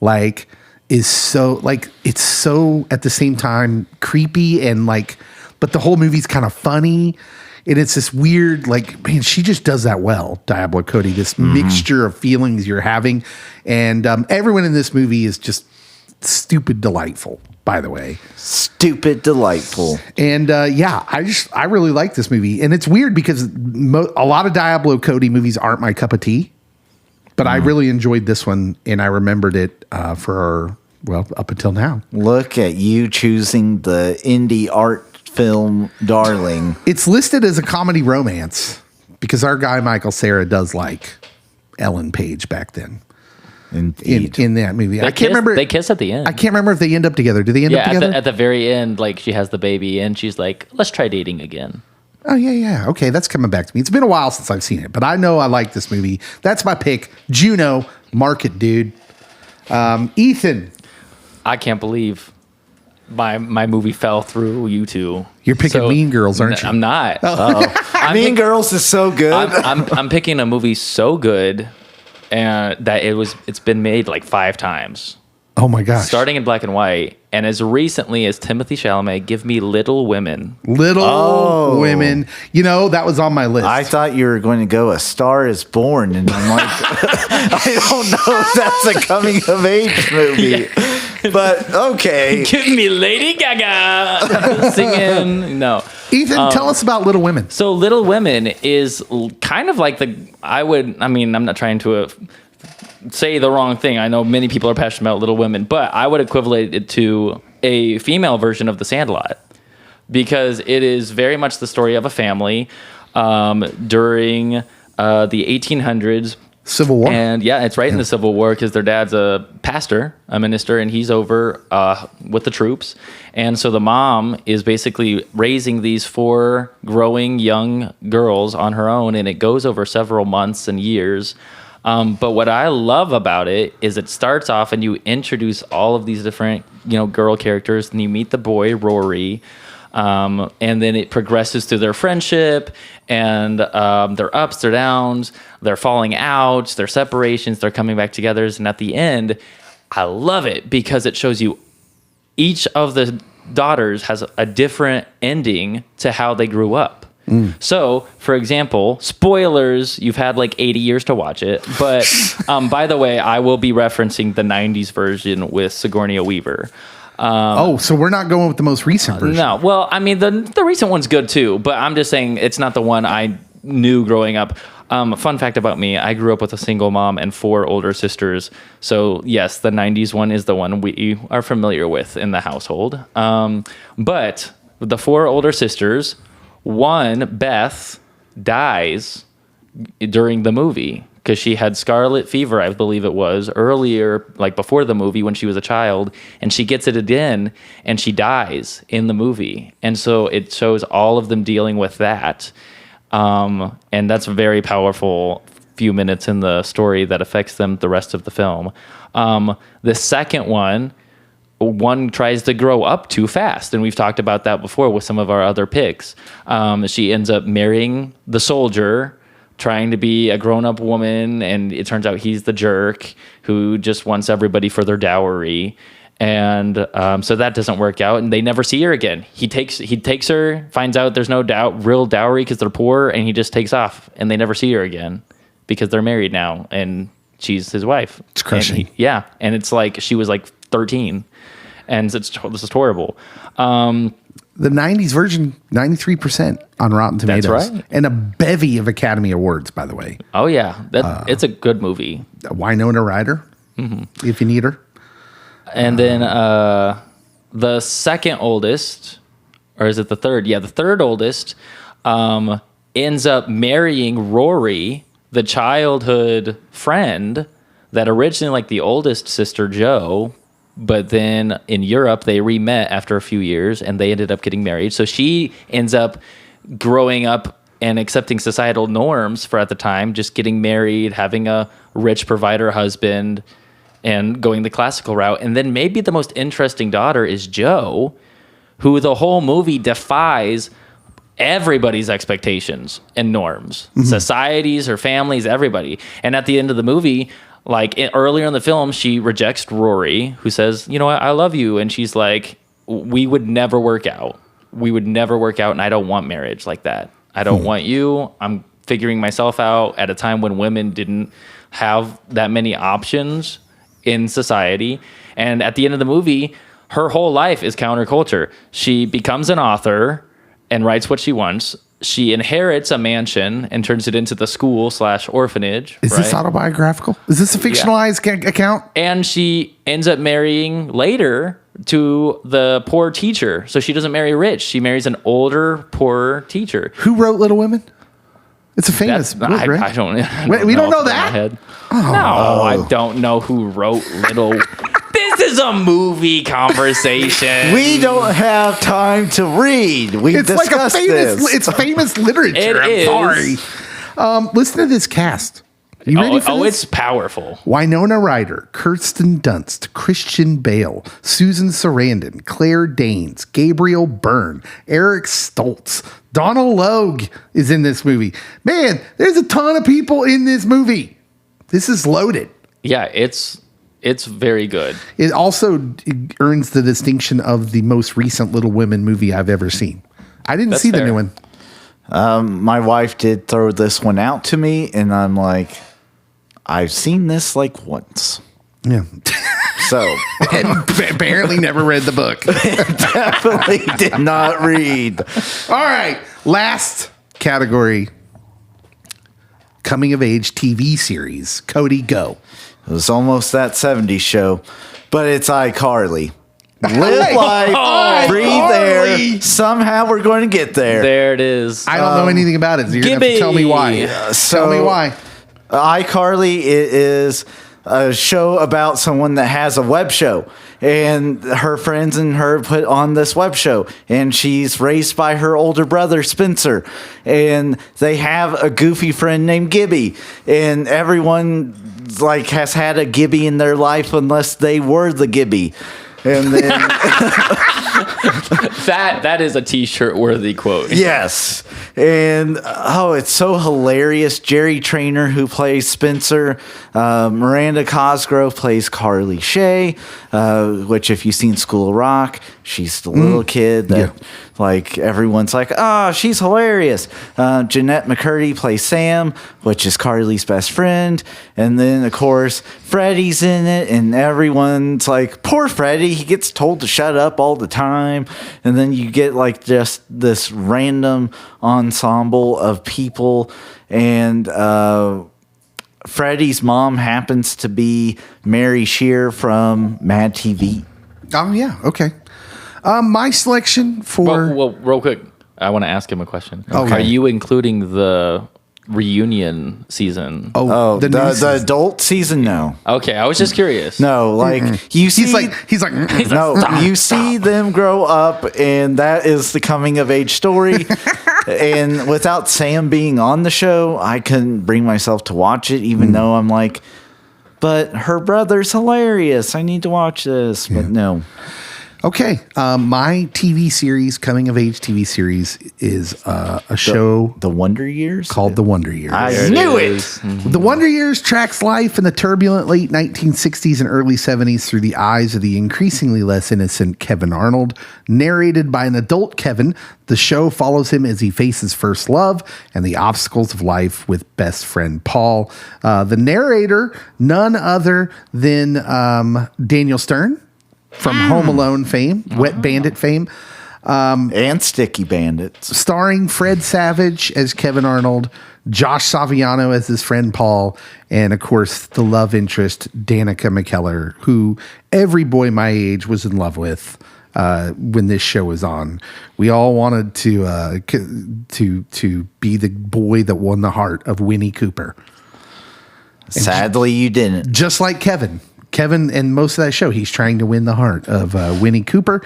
like is so like, it's so at the same time creepy and like, but the whole movie's kind of funny. And it's this weird, like, man, she just does that well, Diablo Cody, this mixture of feelings you're having. And everyone in this movie is just stupid delightful, by the way. Stupid delightful. And I really like this movie. And it's weird because a lot of Diablo Cody movies aren't my cup of tea. But I really enjoyed this one, and I remembered it up until now. Look at you choosing the indie art film darling. It's listed as a comedy romance because our guy Michael Cera does like Ellen Page back then. Indeed. In that movie. I can't remember. They kiss at the end. I can't remember if they end up together. Do they end up together? At the very end, like she has the baby and she's like, let's try dating again. Oh, yeah. Okay, that's coming back to me. It's been a while since I've seen it, but I know I like this movie. That's my pick. Juno, mark it, dude. Ethan. I can't believe my movie fell through you two. You're picking Mean Girls, aren't you? I'm not. Mean Girls is so good. I'm picking a movie so good and that it's been made like 5 times. Oh my gosh. Starting in black and white, and as recently as Timothée Chalamet, give me Little Women. Little Women. You know, that was on my list. I thought you were going to go A Star Is Born, and I'm like, I don't know if that's a coming of age movie. But okay. Give me Lady Gaga singing. No. Ethan, tell us about Little Women. So Little Women is kind of like I'm not trying to say the wrong thing. I know many people are passionate about Little Women, but I would equivalent it to a female version of The Sandlot because it is very much the story of a family during the 1800s. Civil War. And it's right in the Civil War because their dad's a pastor, a minister, and he's over with the troops. And so the mom is basically raising these 4 growing young girls on her own, and it goes over several months and years. But what I love about it is it starts off and you introduce all of these different, girl characters, and you meet the boy, Rory. And then it progresses through their friendship and their ups, their downs, their falling out, their separations, their coming back together. And at the end, I love it because it shows you each of the daughters has a different ending to how they grew up. So, for example, spoilers, you've had like 80 years to watch it. But by the way, I will be referencing the 90s version with Sigourney Weaver. So we're not going with the most recent version. No, well, I mean, the recent one's good too, but I'm just saying it's not the one I knew growing up. Fun fact about me, I grew up with a single mom and 4 older sisters. So yes, the 90s one is the one we are familiar with in the household. But the 4 older sisters, one, Beth, dies during the movie because she had scarlet fever, I believe it was, earlier, like before the movie when she was a child, and she gets it again, and she dies in the movie. And so it shows all of them dealing with that. And that's a very powerful few minutes in the story that affects them the rest of the film. The second one tries to grow up too fast, and we've talked about that before with some of our other picks. She ends up marrying the soldier, trying to be a grown-up woman, and it turns out he's the jerk who just wants everybody for their dowry. And so that doesn't work out, and they never see her again. He takes her, finds out there's no real dowry because they're poor, and he just takes off, and they never see her again because they're married now, and she's his wife. It's crushing. And it's like she was like 13, and this is horrible. The 90s version, 93% on Rotten Tomatoes. That's right. And a bevy of Academy Awards, by the way. Oh yeah, it's a good movie. Winona Ryder, if you need her. And then the second oldest, or is it the third? Yeah, the third oldest ends up marrying Rory, the childhood friend that originally like the oldest sister, Jo, but then in Europe they re-met after a few years and they ended up getting married. So she ends up growing up and accepting societal norms for at the time, just getting married, having a rich provider husband, and going the classical route. And then maybe the most interesting daughter is Jo, who the whole movie defies everybody's expectations and norms, societies, her families, everybody. And at the end of the movie, like earlier in the film, she rejects Rory, who says, you know what, I love you. And she's like, we would never work out. We would never work out. And I don't want marriage like that. I don't want you. I'm figuring myself out at a time when women didn't have that many options in society. And at the end of the movie, her whole life is counterculture. She becomes an author and writes what she wants. She inherits a mansion and turns it into the school/orphanage. Is this autobiographical? Is this a fictionalized account? And she ends up marrying later to the poor teacher. So she doesn't marry rich. She marries an older, poor teacher. Who wrote Little Women? It's a famous book, right? I don't we don't know that? No, I don't know who wrote Little... This is a movie conversation. We don't have time to read. It's like a famous. It's famous literature. I'm sorry. Listen to this cast. You ready for this? It's powerful. Winona Ryder, Kirsten Dunst, Christian Bale, Susan Sarandon, Claire Danes, Gabriel Byrne, Eric Stoltz, Donald Logue is in this movie. Man, there's a ton of people in this movie. This is loaded. Yeah, it's very good. It also earns the distinction of the most recent Little Women movie I've ever seen. I didn't see the new one. My wife did throw this one out to me, and I'm like, I've seen this like once. Yeah. So. And apparently never read the book. Definitely did not read. All right. Last category. Coming of age TV series. Cody, go. It was almost that 70s show, but it's iCarly. Live life, breathe air. Somehow we're going to get there. There it is. I don't know anything about it. So you're going to have to tell me why. Tell me why. iCarly is a show about someone that has a web show, and her friends and her put on this web show, and she's raised by her older brother Spencer, and they have a goofy friend named Gibby, and everyone like has had a Gibby in their life unless they were the Gibby. And then That is a T-shirt worthy quote. yes, and it's so hilarious. Jerry Trainer, who plays Spencer, Miranda Cosgrove plays Carly Shay, which if you've seen School of Rock, she's the little kid that like everyone's like, oh, she's hilarious. Jeanette McCurdy plays Sam, which is Carly's best friend, and then of course Freddie's in it, and everyone's like, poor Freddie, he gets told to shut up all the time, and then you get like just this random ensemble of people, and Freddie's mom happens to be Mary Shear from Mad TV. Oh yeah, okay. My selection for Well, real quick, I want to ask him a question. Okay. Are you including the reunion season? Oh, new the season. adult season? No. Okay, I was just curious. No, like you see, he's like no, you see them grow up, and that is the coming of age story. And without Sam being on the show, I couldn't bring myself to watch it, even though I'm like, but her brother's hilarious. I need to watch this, but no. Okay, my TV series, coming of age TV series, is a show The Wonder Years called The Wonder Years. I knew it. The Wonder Years tracks life in the turbulent late 1960s and early 70s through the eyes of the increasingly less innocent Kevin Arnold. Narrated by an adult Kevin, the show follows him as he faces first love and the obstacles of life with best friend Paul. The narrator, none other than Daniel Stern from Home Alone fame, Wet Bandit fame. And Sticky Bandits. Starring Fred Savage as Kevin Arnold, Josh Saviano as his friend Paul, and of course the love interest Danica McKellar, who every boy my age was in love with when this show was on. We all wanted to be the boy that won the heart of Winnie Cooper. Sadly, you didn't. Just like Kevin. Kevin, and most of that show, he's trying to win the heart of Winnie Cooper.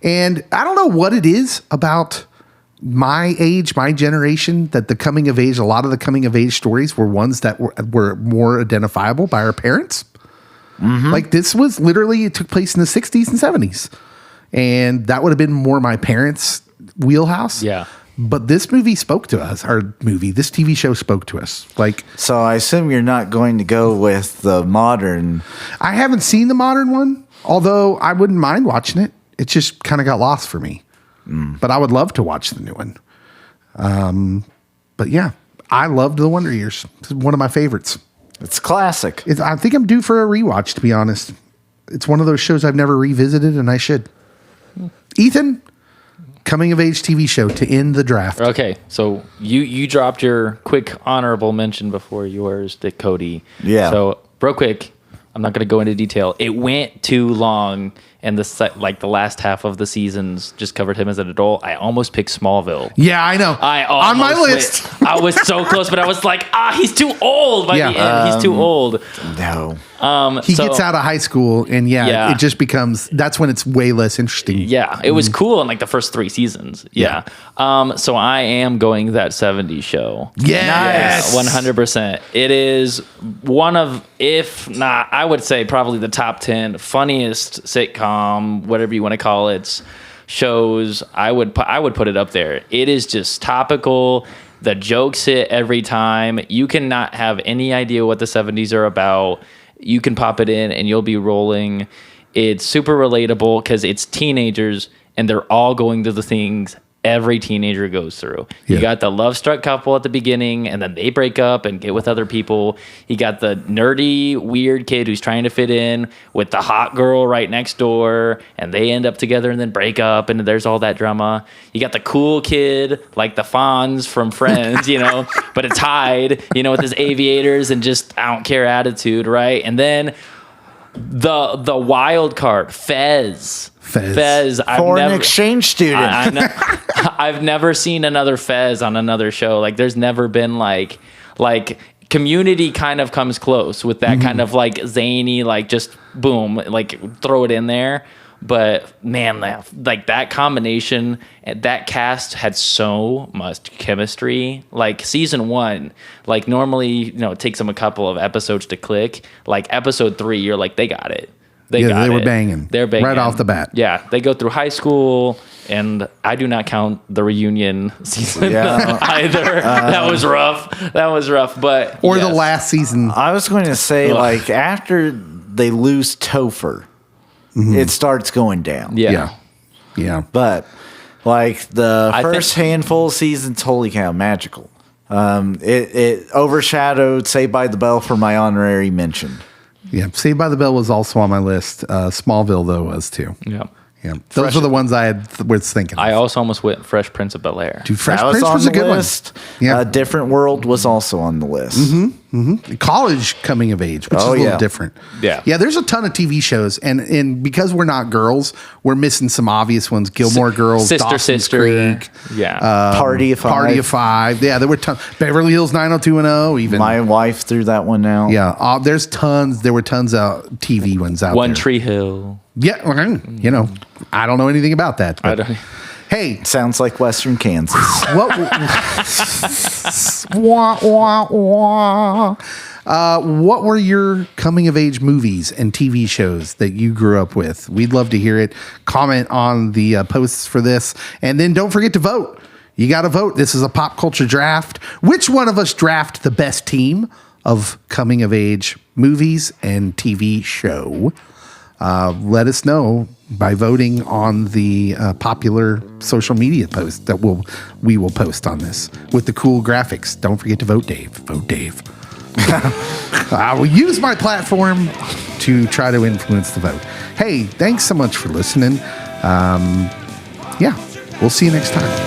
And I don't know what it is about my age, my generation, that the coming of age, a lot of the coming of age stories were ones that were more identifiable by our parents. Like this was literally, it took place in the 60s and 70s. And that would have been more my parents' wheelhouse. Yeah. But this movie spoke to us. This TV show spoke to us. Like, So I assume you're not going to go with the modern. I haven't seen the modern one, although I wouldn't mind watching it. It just kind of got lost for me. But I would love to watch the new one. But yeah, I loved The Wonder Years. It's one of my favorites. It's classic. I think I'm due for a rewatch, to be honest. It's one of those shows I've never revisited, and I should. Ethan, coming of age TV show to end the draft. Okay, so you dropped your quick honorable mention before yours, to Cody. Yeah. So real quick, I'm not going to go into detail. It went too long, and the last half of the seasons just covered him as an adult. I almost picked Smallville. Yeah, I know. On my list. I was so close, but I was like, he's too old by the end. He's too old. No. He gets out of high school, and Yeah. it just becomes, that's when it's way less interesting. Yeah, it was cool in like the first 3 seasons. Yeah. So I am going that 70s show. Yes. 100%. It is one of, if not, I would say probably the top 10 funniest sitcom, whatever you want to call it, shows. I would put it up there. It is just topical. The jokes hit every time. You cannot have any idea what the 70s are about. You can pop it in and you'll be rolling. It's super relatable because it's teenagers and they're all going through the things every teenager goes through. Yeah. You got the love-struck couple at the beginning and then they break up and get with other people. You got the nerdy, weird kid who's trying to fit in with the hot girl right next door and they end up together and then break up and there's all that drama. You got the cool kid like the Fonz from Friends, but it's Hyde, with his aviators and just I don't care attitude, right? And then the wild card, Fez. Foreign exchange student. I've never seen another Fez on another show. Like there's never been like Community kind of comes close with that kind of like zany, like just boom, like throw it in there. But man, like that combination, that cast had so much chemistry. Like season 1, like normally, it takes them a couple of episodes to click. Like episode 3, you're like, they got it. They Yeah, got they were it. banging. They're banging right off the bat. Yeah, they go through high school, and I do not count the reunion season either. That was rough. But Or yes. the last season. I was going to say, like, after they lose Topher, it starts going down. Yeah. Yeah. But, like, the I first think- handful of seasons, holy cow, magical. It overshadowed Saved by the Bell for my honorary mention. Yeah. Saved by the Bell was also on my list. Smallville, though, was too. Yeah. Yeah. Those were the ones I was thinking of. I also almost went Fresh Prince of Bel-Air. Dude, Fresh That Prince on was a the good list. one. Yeah. A Different World was also on the list. College coming of age, which is a little yeah. different. Yeah. Yeah, there's a ton of TV shows, and because we're not girls, we're missing some obvious ones. Gilmore Girls, Sister, Dawson's Sister. Creek, Yeah. Party of Five. Party of Five. Yeah, there were tons. Beverly Hills 90210, even. My wife threw that one out. Yeah, there's tons. There were tons of TV ones out One there. Tree Hill. Yeah, you know, I don't know anything about that. I But don't. hey, Sounds like Western Kansas. what? Wah, wah, wah. What were your coming of age movies and TV shows that you grew up with? We'd love to hear it. Comment on the posts for this. And then don't forget to vote. You got to vote. This is a pop culture draft. Which one of us draft the best team of coming of age movies and TV show? Let us know by voting on the popular social media post that we will post on this with the cool graphics. Don't forget to vote Dave. Vote Dave. I will use my platform to try to influence the vote. Hey, thanks so much for listening. Yeah, we'll see you next time.